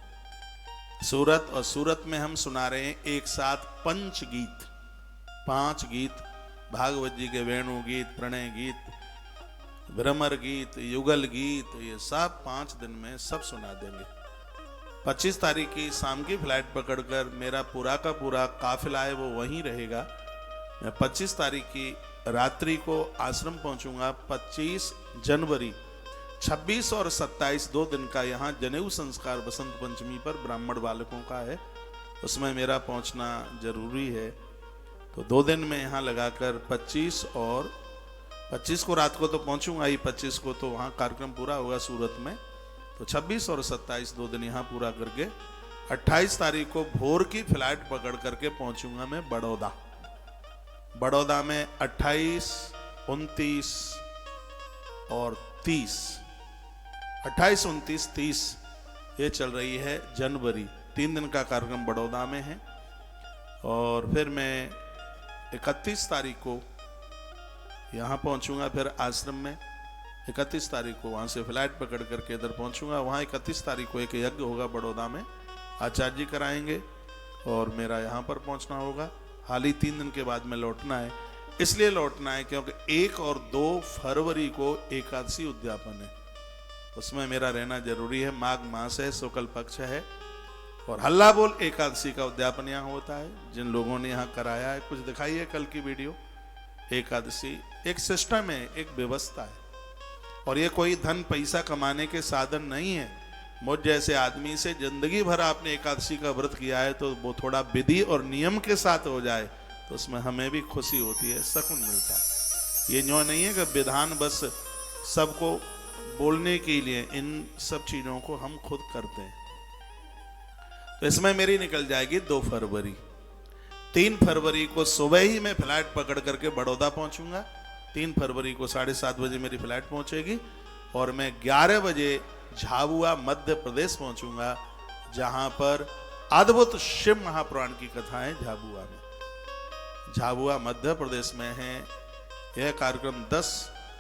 सूरत, और सूरत में हम सुना रहे हैं एक साथ 5 गीत, 5 गीत भागवत जी के वेणु गीत, प्रणय गीत, भ्रमर गीत, युगल गीत, ये सब 5 दिन में सब सुना देंगे। 25 तारीख की शाम की फ्लाइट पकड़कर मेरा पूरा का पूरा काफिला है वो वहीं रहेगा। मैं 25 तारीख की रात्रि को आश्रम पहुंचूंगा। 25 जनवरी, 26 और 27 2 दिन का यहाँ जनेऊ संस्कार बसंत पंचमी पर ब्राह्मण बालकों का है, उसमें मेरा पहुंचना जरूरी है। तो 2 दिन में यहाँ लगाकर 25 और 25 को रात को तो पहुंचूंगा ही, 25 को तो वहाँ कार्यक्रम पूरा होगा सूरत में, तो 26 और 27 2 दिन यहाँ पूरा करके 28 तारीख को भोर की फ्लाइट पकड़ करके पहुंचूंगा मैं बड़ौदा। बड़ौदा में 28, 29 और 30, 28, 29, 30 ये चल रही है जनवरी। 3 दिन का कार्यक्रम बड़ौदा में है। और फिर मैं 31 तारीख को यहाँ पहुँचूंगा, फिर आश्रम में 31 तारीख को वहाँ से फ्लाइट पकड़ करके इधर पहुँचूंगा। वहाँ 31 तारीख को एक यज्ञ होगा बड़ौदा में, आचार्य जी कराएंगे और मेरा यहाँ पर पहुँचना होगा। हाल ही 3 दिन के बाद में लौटना है। इसलिए लौटना है क्योंकि 1 और 2 फरवरी को एकादशी उद्यापन है, उसमें मेरा रहना जरूरी है। माघ मास है, शुक्ल पक्ष है और हल्ला बोल एकादशी का उद्यापन यहाँ होता है। जिन लोगों ने यहाँ कराया है कुछ दिखाइए कल की वीडियो। एकादशी एक सिस्टम है, एक व्यवस्था है और ये कोई धन पैसा कमाने के साधन नहीं है। मुझ जैसे आदमी से जिंदगी भर आपने एकादशी का व्रत किया है तो वो थोड़ा विधि और नियम के साथ हो जाए तो उसमें हमें भी खुशी होती है, सुकून मिलता है। ये न्यों नहीं है कि विधान बस सबको बोलने के लिए, इन सब चीजों को हम खुद करते हैं। तो इसमें मेरी निकल जाएगी 2 फरवरी। 3 फरवरी को सुबह ही मैं फ्लाइट पकड़ करके बड़ौदा पहुंचूंगा। 3 फरवरी को 7:30 बजे मेरी फ्लाइट पहुंचेगी और मैं 11 बजे झाबुआ मध्य प्रदेश पहुंचूंगा, जहां पर अद्भुत शिव महापुराण की कथा है झाबुआ में। झाबुआ मध्य प्रदेश में है। यह कार्यक्रम 10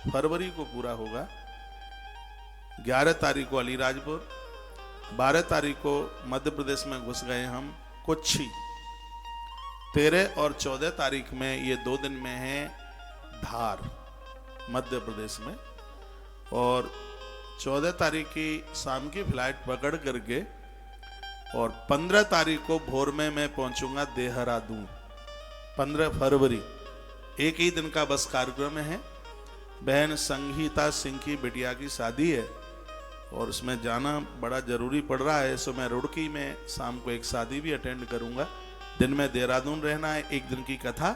फरवरी को पूरा होगा। 11 तारीख को अलीराजपुर, 12 तारीख को मध्य प्रदेश में घुस गए हम कोच्चि। 13 और 14 तारीख में ये 2 दिन में है धार मध्य प्रदेश में। और 14 तारीख की शाम की फ्लाइट पकड़ करके और 15 तारीख को भोर में मैं पहुंचूंगा देहरादून। 15 फरवरी एक ही दिन का बस कार्यक्रम है। बहन संगीता सिंह की बिटिया की शादी है और उसमें जाना बड़ा जरूरी पड़ रहा है। सो मैं रुड़की में शाम को एक शादी भी अटेंड करूंगा। दिन में देहरादून रहना है। 1 दिन की कथा,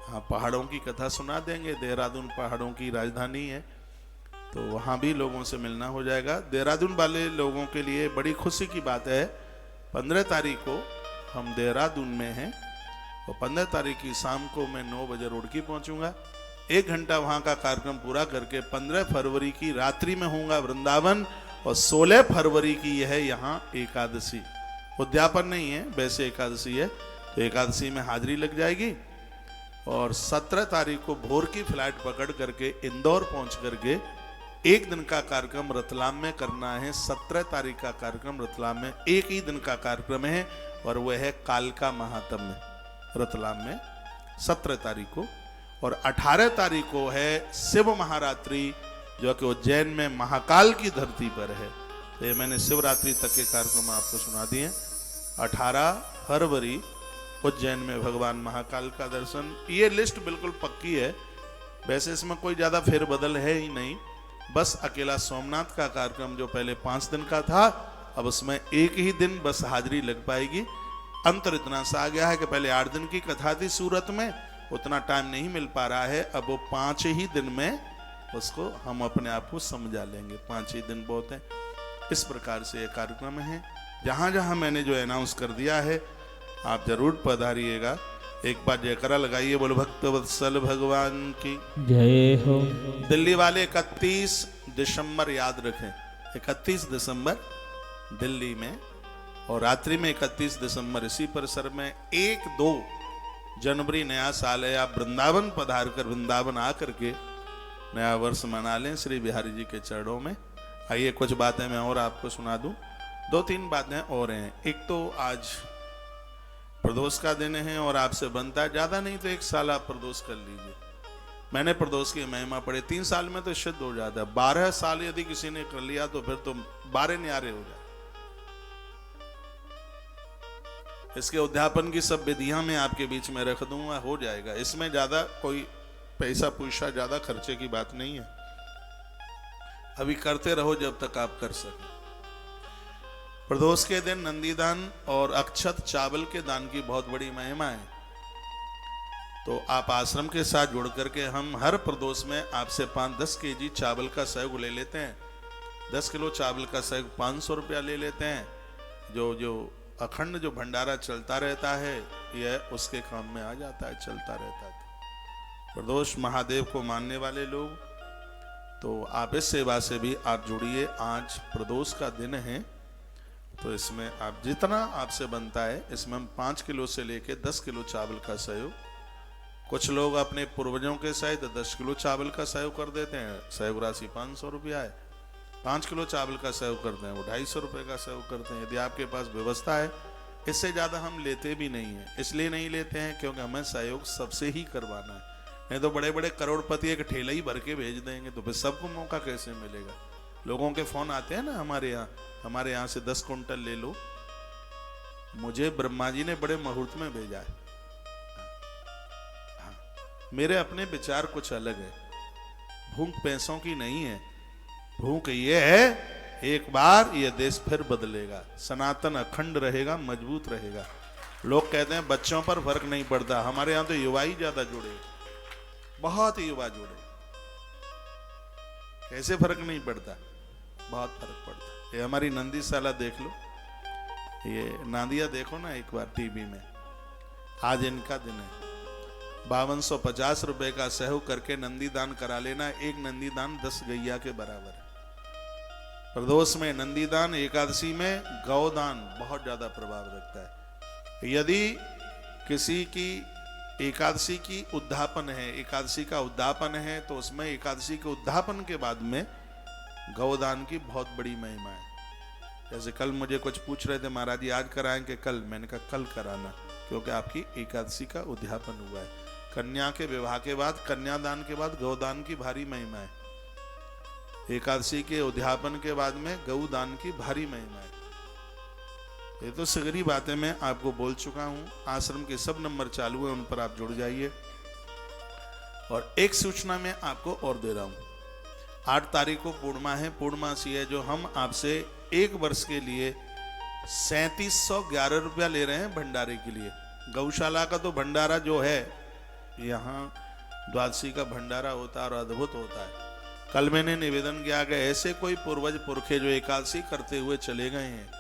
हाँ पहाड़ों की कथा सुना देंगे। देहरादून पहाड़ों की राजधानी है तो वहाँ भी लोगों से मिलना हो जाएगा। देहरादून वाले लोगों के लिए बड़ी खुशी की बात है, 15 तारीख को हम देहरादून में हैं और 15 तारीख की शाम को मैं 9 बजे रुड़की पहुँचूंगा। 1 घंटा वहाँ का कार्यक्रम पूरा करके 15 फरवरी की रात्रि में होऊंगा वृंदावन और 16 फरवरी की यह यहाँ एकादशी। उद्यापन नहीं है, वैसे एकादशी है तो एकादशी में हाजिरी लग जाएगी। और 17 तारीख को भोर की फ्लाइट पकड़ करके इंदौर पहुंच करके 1 दिन का कार्यक्रम रतलाम में करना है। 17 तारीख का कार्यक्रम रतलाम में, 1 ही दिन का कार्यक्रम है और वह है कालका महात्म्य रतलाम में 17 तारीख को। और 18 तारीख को है शिव महारात्रि, जो कि उज्जैन में महाकाल की धरती पर है। तो ये मैंने शिवरात्रि तक के कार्यक्रम आपको सुना दिए। 18 फरवरी उज्जैन में भगवान महाकाल का दर्शन। ये लिस्ट बिल्कुल पक्की है, वैसे इसमें कोई ज़्यादा फेरबदल है ही नहीं। बस अकेला सोमनाथ का कार्यक्रम जो पहले 5 दिन का था, अब उसमें 1 ही दिन बस हाजिरी लग पाएगी। अंतर इतना सा आ गया है कि पहले 8 दिन की कथा थी सूरत में, उतना टाइम नहीं मिल पा रहा है। अब वो 5 ही दिन में उसको हम अपने आप को समझा लेंगे। 5 ही दिन बहुत है। इस प्रकार से ये कार्यक्रम है। जहाँ जहाँ मैंने जो अनाउंस कर दिया है आप जरूर पधारिएगा। एक बार जयकरा लगाइए, बोलो भक्त वत्सल भगवान की जय हो। दिल्ली वाले 31 दिसंबर याद रखें, 31 दिसंबर दिल्ली में और रात्रि में 31 दिसंबर इसी परिसर में। 1-2 जनवरी नया साल है। आप वृंदावन पधार कर वृंदावन आकर के नया वर्ष मना लें श्री बिहारी जी के चरणों में। आइए कुछ बातें मैं और आपको सुना दूं। 2-3 बातें और हैं। एक तो आज प्रदोष का दिन है और आपसे बनता है, ज़्यादा नहीं तो 1 साल आप प्रदोष कर लीजिए। मैंने प्रदोष की महिमा पढ़ी, 3 साल में तो सिद्ध हो जाता है। 12 साल यदि किसी ने कर लिया तो फिर तो 12 न्यारे हो जाए। इसके उद्यापन की सब विधियां मैं आपके बीच में रख दूंगा, हो जाएगा। इसमें ज्यादा कोई पैसा पूछा ज्यादा खर्चे की बात नहीं है। अभी करते रहो जब तक आप कर सकें। प्रदोष के दिन नंदीदान और अक्षत चावल के दान की बहुत बड़ी महिमा है। तो आप आश्रम के साथ जुड़ करके हम हर प्रदोष में आपसे 5-10 केजी चावल का सहयोग ले लेते हैं। 10 किलो चावल का सहयोग 500 रुपया ले लेते हैं। जो अखंड जो भंडारा चलता रहता है यह उसके काम में आ जाता है, चलता रहता है। प्रदोष महादेव को मानने वाले लोग तो आप इस सेवा से भी आप जुड़िए। आज प्रदोष का दिन है तो इसमें आप जितना आपसे बनता है, इसमें हम 5 किलो से लेके 10 किलो चावल का सहयोग, कुछ लोग अपने पूर्वजों के सहित 10 किलो चावल का सहयोग कर देते हैं। सहयोग राशि 500 रुपया है। 5 किलो चावल का सहयोग करते हैं वो 250 रुपये का सहयोग करते हैं। यदि आपके पास व्यवस्था है, इससे ज़्यादा हम लेते भी नहीं हैं। इसलिए नहीं लेते हैं क्योंकि हमें सहयोग सबसे ही करवाना है। नहीं तो बड़े बड़े करोड़पति एक ठेला ही भर के भेज देंगे तो फिर सबको मौका कैसे मिलेगा। लोगों के फोन आते हैं ना, हमारे यहाँ से 10 कुंटल ले लो। मुझे ब्रह्मा जी ने बड़े मुहूर्त में भेजा है। हाँ, मेरे अपने विचार कुछ अलग है। भूख पैसों की नहीं है, भूख ये है एक बार ये देश फिर बदलेगा, सनातन अखंड रहेगा, मजबूत रहेगा। लोग कहते हैं बच्चों पर फर्क नहीं पड़ता, हमारे यहाँ तो युवा ही ज्यादा जुड़े, बहुत युवा जुड़े। कैसे फर्क नहीं पड़ता? बहुत फर्क पड़ता। ये हमारी नंदीशाला देख लो, ये नादिया देखो ना एक बार टीवी में। आज इनका दिन है। 5250 रुपए का सहयोग करके नंदीदान करा लेना। एक नंदीदान 10 गैया के बराबर है। प्रदोष में नंदीदान, एकादशी में गौदान बहुत ज्यादा प्रभाव रखता है। यदि किसी की एकादशी की उद्यापन है, एकादशी का उद्यापन है, तो उसमें एकादशी के उद्यापन के बाद में गौदान की बहुत बड़ी महिमा है। जैसे कल मुझे कुछ पूछ रहे थे, महाराज जी आज कराएंगे कल? मैंने कहा कल कराना, क्योंकि आपकी एकादशी का उद्यापन हुआ है। कन्या के विवाह के बाद, कन्यादान के बाद गौदान की भारी महिमा है। एकादशी के उद्यापन के बाद में गौदान की भारी महिमा है। ये तो सगरी बातें मैं आपको बोल चुका हूं। आश्रम के सब नंबर चालू है, उन पर आप जुड़ जाइए। और एक सूचना मैं आपको और दे रहा हूं। 8 तारीख को पूर्णिमा है, पूर्णमासी है, जो हम आपसे 1 वर्ष के लिए 3711 रुपया ले रहे हैं भंडारे के लिए। गौशाला का तो भंडारा जो है, यहाँ द्वादशी का भंडारा होता है और अद्भुत होता है। कल मैंने निवेदन किया कि ऐसे कोई पूर्वज पुरखे जो एकादशी करते हुए चले गए हैं,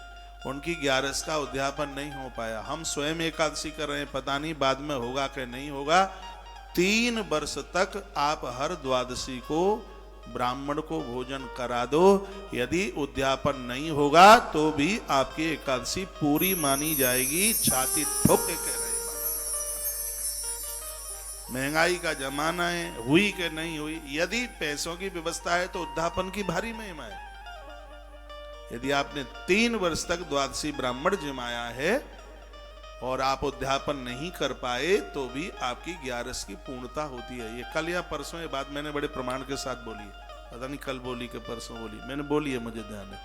उनकी 11 का उद्यापन नहीं हो पाया। हम स्वयं एकादशी कर रहे हैं, पता नहीं बाद में होगा कि नहीं होगा। 3 वर्ष तक आप हर द्वादशी को ब्राह्मण को भोजन करा दो। यदि उद्यापन नहीं होगा तो भी आपकी एकादशी पूरी मानी जाएगी। छाती ठोक के कह रहे, महंगाई का जमाना है, हुई कि नहीं हुई। यदि पैसों की व्यवस्था है तो उद्यापन की भारी महिमा है। यदि आपने 3 वर्ष तक द्वादशी ब्राह्मण जमाया है और आप उद्यापन नहीं कर पाए तो भी आपकी 11 की पूर्णता होती है। ये कल या परसों ये बात मैंने बड़े प्रमाण के साथ बोली है। पता नहीं कल बोली कि परसों बोली, मैंने बोली है, मुझे ध्यान है।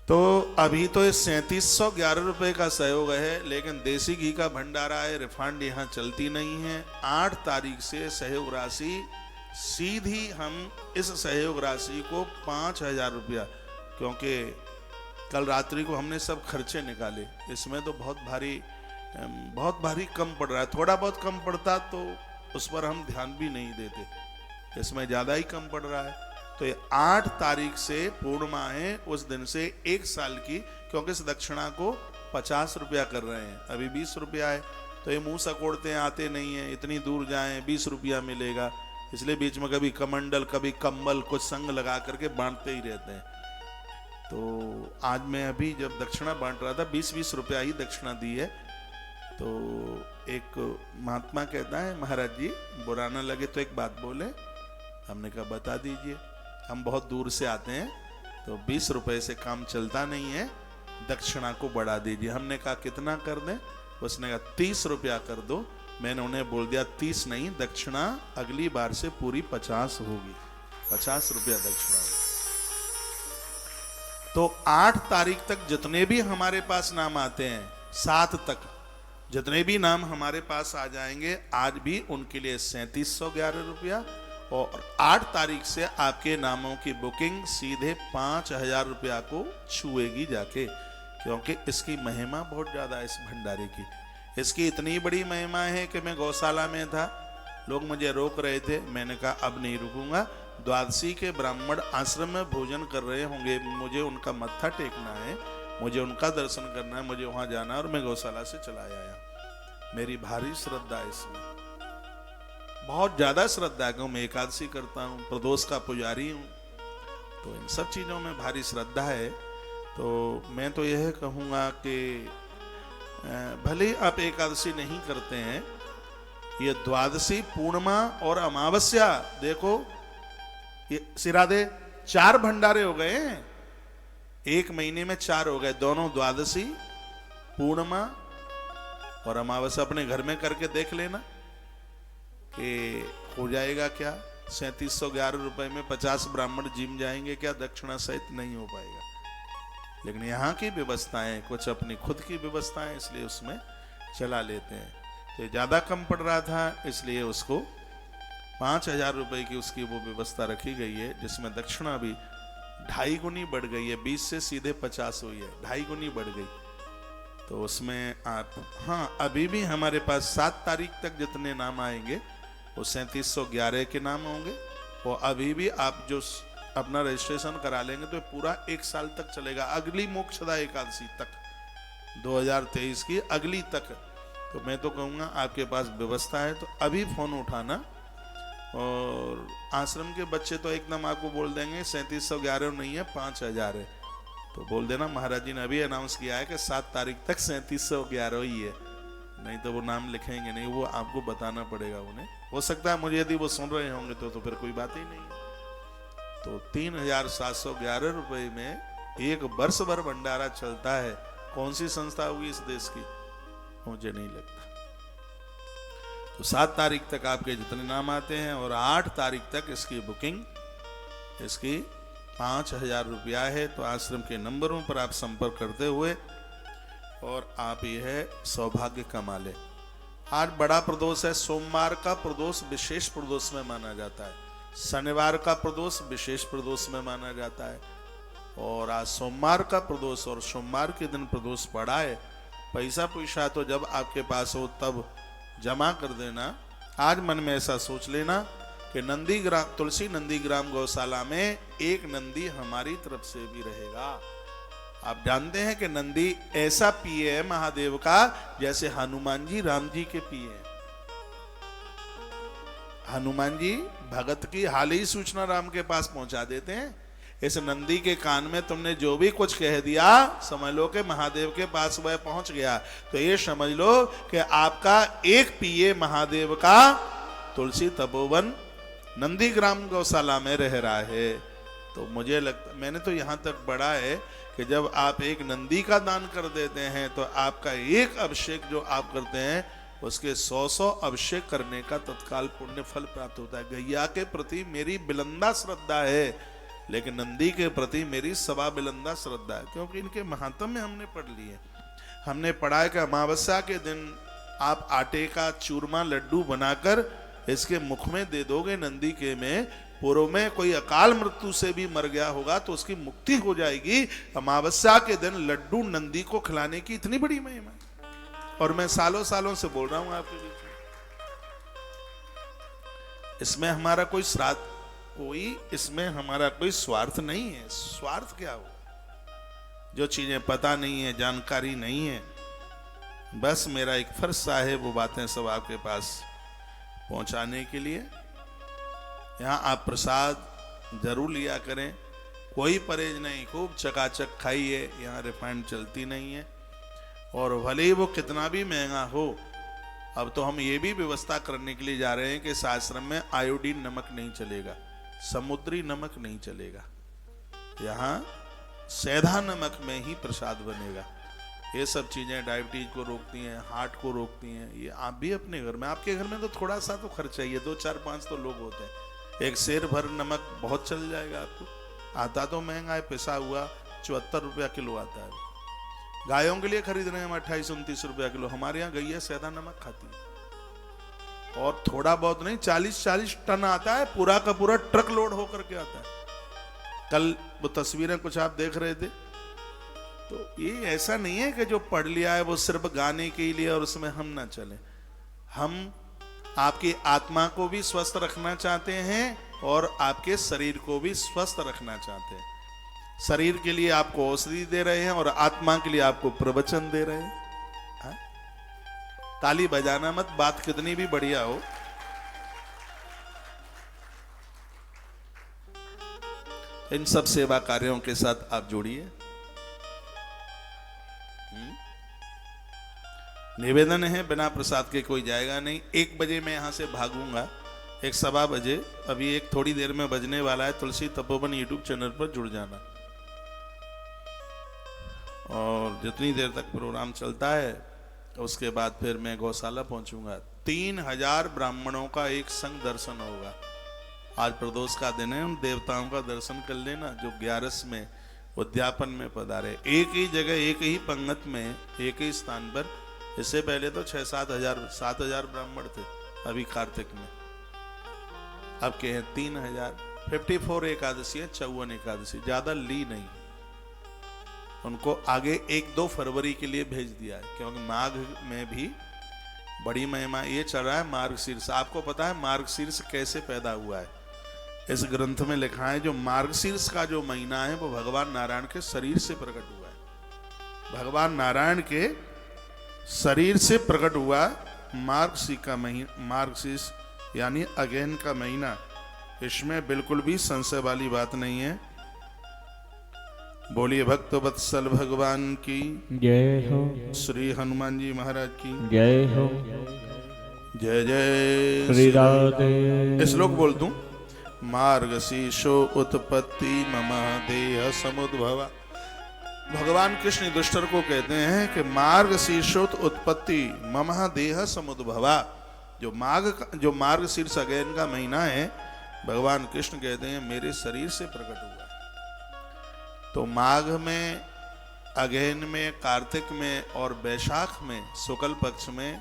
तो अभी तो ये 3711 रुपए का सहयोग है, लेकिन देसी घी का भंडारा है, रिफाइंड यहाँ चलती नहीं है। 8 तारीख से सहयोग राशि सीधी हम इस सहयोग राशि को 5000 रुपया, क्योंकि कल रात्रि को हमने सब खर्चे निकाले, इसमें तो बहुत भारी कम पड़ रहा है। थोड़ा बहुत कम पड़ता तो उस पर हम ध्यान भी नहीं देते, इसमें ज़्यादा ही कम पड़ रहा है। तो ये 8 तारीख से पूर्णिमा है, उस दिन से 1 साल की, क्योंकि इस दक्षिणा को 50 रुपया कर रहे हैं, अभी 20 रुपया है। तो ये मुंह सकोड़ते हैं, आते नहीं है, इतनी दूर जाएं 20 रुपया मिलेगा, इसलिए बीच में कभी कमंडल कभी कंबल कुछ संग लगा करके बांटते ही रहते हैं। तो आज मैं अभी जब दक्षिणा बांट रहा था 20-20 रुपया ही दक्षिणा दी है। तो एक महात्मा कहता है, महाराज जी बुरा ना लगे तो एक बात बोले। हमने कहा बता दीजिए। हम बहुत दूर से आते हैं तो 20 रुपए से काम चलता नहीं है, दक्षिणा को बढ़ा दीजिए। हमने कहा कितना कर दें? उसने कहा 30 रुपया कर दो। मैंने उन्हें बोल दिया 30 नहीं, दक्षिणा अगली बार से पूरी 50 होगी, 50 रुपया दक्षिणा होगी। तो 8 तारीख तक जितने भी हमारे पास नाम आते हैं, 7 तक जितने भी नाम हमारे पास आ जाएंगे, आज भी उनके लिए 3711 रुपया, और 8 तारीख से आपके नामों की बुकिंग सीधे 5000 रुपया को छुएगी जाके, क्योंकि इसकी महिमा बहुत ज्यादा है इस भंडारे की। इसकी इतनी बड़ी महिमा है कि मैं गौशाला में था, लोग मुझे रोक रहे थे, मैंने कहा अब नहीं रुकूंगा। द्वादशी के ब्राह्मण आश्रम में भोजन कर रहे होंगे, मुझे उनका मत्था टेकना है, मुझे उनका दर्शन करना है, मुझे वहां जाना है, और मैं गौशाला से चला आया। मेरी भारी श्रद्धा है इसमें, बहुत ज्यादा श्रद्धा है, क्योंकि मैं एकादशी करता हूँ, प्रदोष का पुजारी हूँ, तो इन सब चीजों में भारी श्रद्धा है। तो मैं तो यह कहूँगा कि भले ही आप एकादशी नहीं करते हैं, ये द्वादशी, पूर्णिमा और अमावस्या, देखो ये सिरादे 4 भंडारे हो गए हैं, 1 महीने में 4 हो गए, दोनों द्वादशी, पूर्णिमा और अमावस्या। अपने घर में करके देख लेना कि हो जाएगा क्या। 3711 रुपए में 50 ब्राह्मण जिम जाएंगे क्या? दक्षिणा सहित नहीं हो पाएगा। लेकिन यहाँ की व्यवस्थाएं कुछ अपनी खुद की व्यवस्थाएं, इसलिए उसमें चला लेते हैं। तो ज्यादा कम पड़ रहा था, इसलिए उसको 5000 रुपए की उसकी वो व्यवस्था रखी गई है, जिसमें दक्षिणा भी 2.5 गुनी बढ़ गई है, 20 से सीधे 50 हुई है, 2.5 गुनी बढ़ गई। तो उसमें आप, हाँ अभी भी हमारे पास 7 तारीख तक जितने नाम आएंगे वो 3711 के नाम होंगे, और अभी भी आप जो अपना रजिस्ट्रेशन करा लेंगे तो पूरा 1 साल तक चलेगा, अगली मोक्षदा एकादशी तक, 2023 की अगली तक। तो मैं तो कहूँगा आपके पास व्यवस्था है तो अभी फोन उठाना, और आश्रम के बच्चे तो एकदम आपको बोल देंगे 3711 नहीं है, 5000 है, तो बोल देना महाराज जी ने अभी अनाउंस किया है कि 7 तारीख तक 3711 ही है, नहीं तो वो नाम लिखेंगे नहीं, वो आपको बताना पड़ेगा उन्हें। हो सकता है मुझे यदि वो सुन रहे होंगे तो फिर कोई बात ही नहीं है। तो 3711 रुपए में 1 वर्ष भर भंडारा चलता है। कौन सी संस्था होगी इस देश की? मुझे नहीं लगता। तो 7 तारीख तक आपके जितने नाम आते हैं, और 8 तारीख तक इसकी बुकिंग, इसकी 5000 रुपया है। तो आश्रम के नंबरों पर आप संपर्क करते हुए और आप यह सौभाग्य कमा ले। आज बड़ा प्रदोष है, सोमवार का प्रदोष विशेष प्रदोष में माना जाता है, शनिवार का प्रदोष विशेष प्रदोष में माना जाता है, और आज सोमवार का प्रदोष और सोमवार के दिन प्रदोष पड़ा है। पैसा पैसा तो जब आपके पास हो तब जमा कर देना। आज मन में ऐसा सोच लेना कि नंदीग्राम, तुलसी नंदीग्राम गौशाला में 1 नंदी हमारी तरफ से भी रहेगा। आप जानते हैं कि नंदी ऐसा पिए है महादेव का जैसे हनुमान जी राम जी के पिए। हनुमान जी भगत की हाल ही सूचना राम के पास पहुंचा देते हैं। इस नंदी के कान में तुमने जो भी कुछ कह दिया, समझ लो कि महादेव के पास वह पहुंच गया। तो ये समझ लो कि आपका 1 पिए महादेव का तुलसी तपोवन नंदीग्राम गौशाला में रह रहा है। तो मुझे लगता, मैंने तो यहां तक पढ़ा है कि जब आप 1 नंदी का दान कर देते हैं तो आपका 1 अभिषेक जो आप करते हैं उसके 100 अभिषेक करने का तत्काल पुण्य फल प्राप्त होता है। गैया के प्रति मेरी बिलंदा श्रद्धा है, लेकिन नंदी के प्रति मेरी सवा बिलंदा श्रद्धा है, क्योंकि इनके महात्म्य में हमने पढ़ लिए। हमने पढ़ा है कि अमावस्या के दिन आप आटे का चूरमा लड्डू बनाकर इसके मुख में दे दोगे नंदी के में, पूर्व में कोई अकाल मृत्यु से भी मर गया होगा तो उसकी मुक्ति हो जाएगी। अमावस्या के दिन लड्डू नंदी को खिलाने की इतनी बड़ी महिमा, और मैं सालों सालों से बोल रहा हूं आपके बीच में। इसमें हमारा कोई श्राद्ध, इसमें हमारा कोई स्वार्थ नहीं है। स्वार्थ क्या हो? जो चीजें पता नहीं है, जानकारी नहीं है, बस मेरा एक फर्ज है वो बातें सब आपके पास पहुंचाने के लिए। यहाँ आप प्रसाद जरूर लिया करें, कोई परहेज नहीं, खूब चकाचक खाइए, यहाँ रिफाइंड चलती नहीं है। और भले ही वो कितना भी महंगा हो, अब तो हम ये भी व्यवस्था करने के लिए जा रहे हैं कि इस आश्रम में आयोडीन नमक नहीं चलेगा, समुद्री नमक नहीं चलेगा, यहाँ सेधा नमक में ही प्रसाद बनेगा। ये सब चीजें डायबिटीज को रोकती हैं, हार्ट को रोकती हैं। ये आप भी अपने घर में, आपके घर में तो थोड़ा सा तो खर्चा ही है, 2 4 5 तो लोग होते हैं, 1 सेर भर नमक बहुत चल जाएगा आपको। आता तो महंगा है, पिसा हुआ 74 रुपया किलो आता है। गायों के लिए खरीद रहे हैं हम 28-29 रुपया किलो। हमारे यहाँ गैया सैदा नमक खाती है, और थोड़ा बहुत नहीं, 40-40 टन आता है, पूरा का पूरा ट्रक लोड होकर के आता है। कल वो तस्वीरें कुछ आप देख रहे थे, तो ये ऐसा नहीं है कि जो पढ़ लिया है वो सिर्फ गाने के लिए और उसमें हम ना चले। हम आपकी आत्मा को भी स्वस्थ रखना चाहते हैं और आपके शरीर को भी स्वस्थ रखना चाहते हैं। शरीर के लिए आपको औषधि दे रहे हैं और आत्मा के लिए आपको प्रवचन दे रहे हैं। हा? ताली बजाना मत, बात कितनी भी बढ़िया हो। इन सब सेवा कार्यों के साथ आप जोड़िए। निवेदन है, बिना प्रसाद के कोई जाएगा नहीं। 1 बजे मैं यहां से भागूंगा, 1-1:15 बजे, अभी एक थोड़ी देर में बजने वाला है। तुलसी तपोवन यूट्यूब चैनल पर जुड़ जाना, और जितनी देर तक प्रोग्राम चलता है उसके बाद फिर मैं गौशाला पहुंचूंगा। 3000 ब्राह्मणों का एक संग दर्शन होगा। आज प्रदोष का दिन है, उन देवताओं का दर्शन कर लेना जो 11 में उद्यापन में पधारे। एक ही जगह, एक ही पंगत में, एक ही स्थान पर। इससे पहले तो 7,000 ब्राह्मण थे अभी कार्तिक में, अब के हैं 3000। 54 एकादशी है, 54 एकादशी, ज्यादा ली नहीं। उनको आगे 1-2 फरवरी के लिए भेज दिया है, क्योंकि माघ में भी बड़ी महिमा ये चल रहा है। मार्गशीर्ष, आपको पता है मार्गशीर्ष कैसे पैदा हुआ है? इस ग्रंथ में लिखा है जो मार्गशीर्ष का जो महीना है वो भगवान नारायण के शरीर से प्रकट हुआ है। भगवान नारायण के शरीर से प्रकट हुआ मार्गशीर्ष का महीना, मार्गशीर्ष यानी अगेन का महीना। इसमें बिल्कुल भी संशय वाली बात नहीं है। बोलिए भक्त वत्सल भगवान की जय हो, श्री हनुमान जी महाराज की जय हो, जय जय श्री राधे। श्लोक बोल दूं। मार्गशीर्षो उत्पत्ति मम देह समुद्भवा। भगवान कृष्ण युधिष्ठिर को कहते हैं कि मार्गशीर्षोत उत्पत्ति मम देह समुद्भवा। जो मार्गशीर्ष अगेन का महीना है, भगवान कृष्ण कहते हैं मेरे शरीर से प्रकट हुआ। तो माघ में, अगेन में, कार्तिक में और वैशाख में, शुक्ल पक्ष में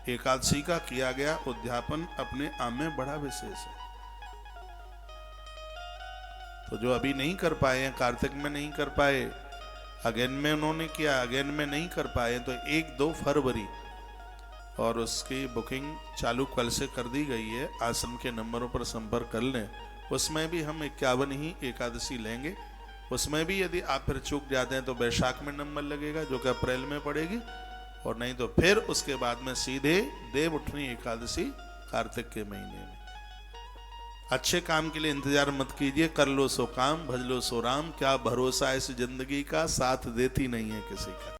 एकादशी का किया गया उद्यापन अपने आप में बड़ा विशेष है। तो जो अभी नहीं कर पाए हैं, कार्तिक में नहीं कर पाए, अगेन में उन्होंने किया, अगेन में नहीं कर पाए, तो 1-2 फरवरी, और उसकी बुकिंग चालू कल से कर दी गई है। आश्रम के नंबरों पर संपर्क कर लें। उसमें भी हम 51 ही एकादशी लेंगे। उसमें भी यदि आप फिर चूक जाते हैं तो वैशाख में नंबर लगेगा, जो कि अप्रैल में पड़ेगी, और नहीं तो फिर उसके बाद में सीधे देव उठनी एकादशी कार्तिक के महीने में। अच्छे काम के लिए इंतजार मत कीजिए, कर लो सो काम, भज लो सो राम। क्या भरोसा इस जिंदगी का, साथ देती नहीं है किसी का।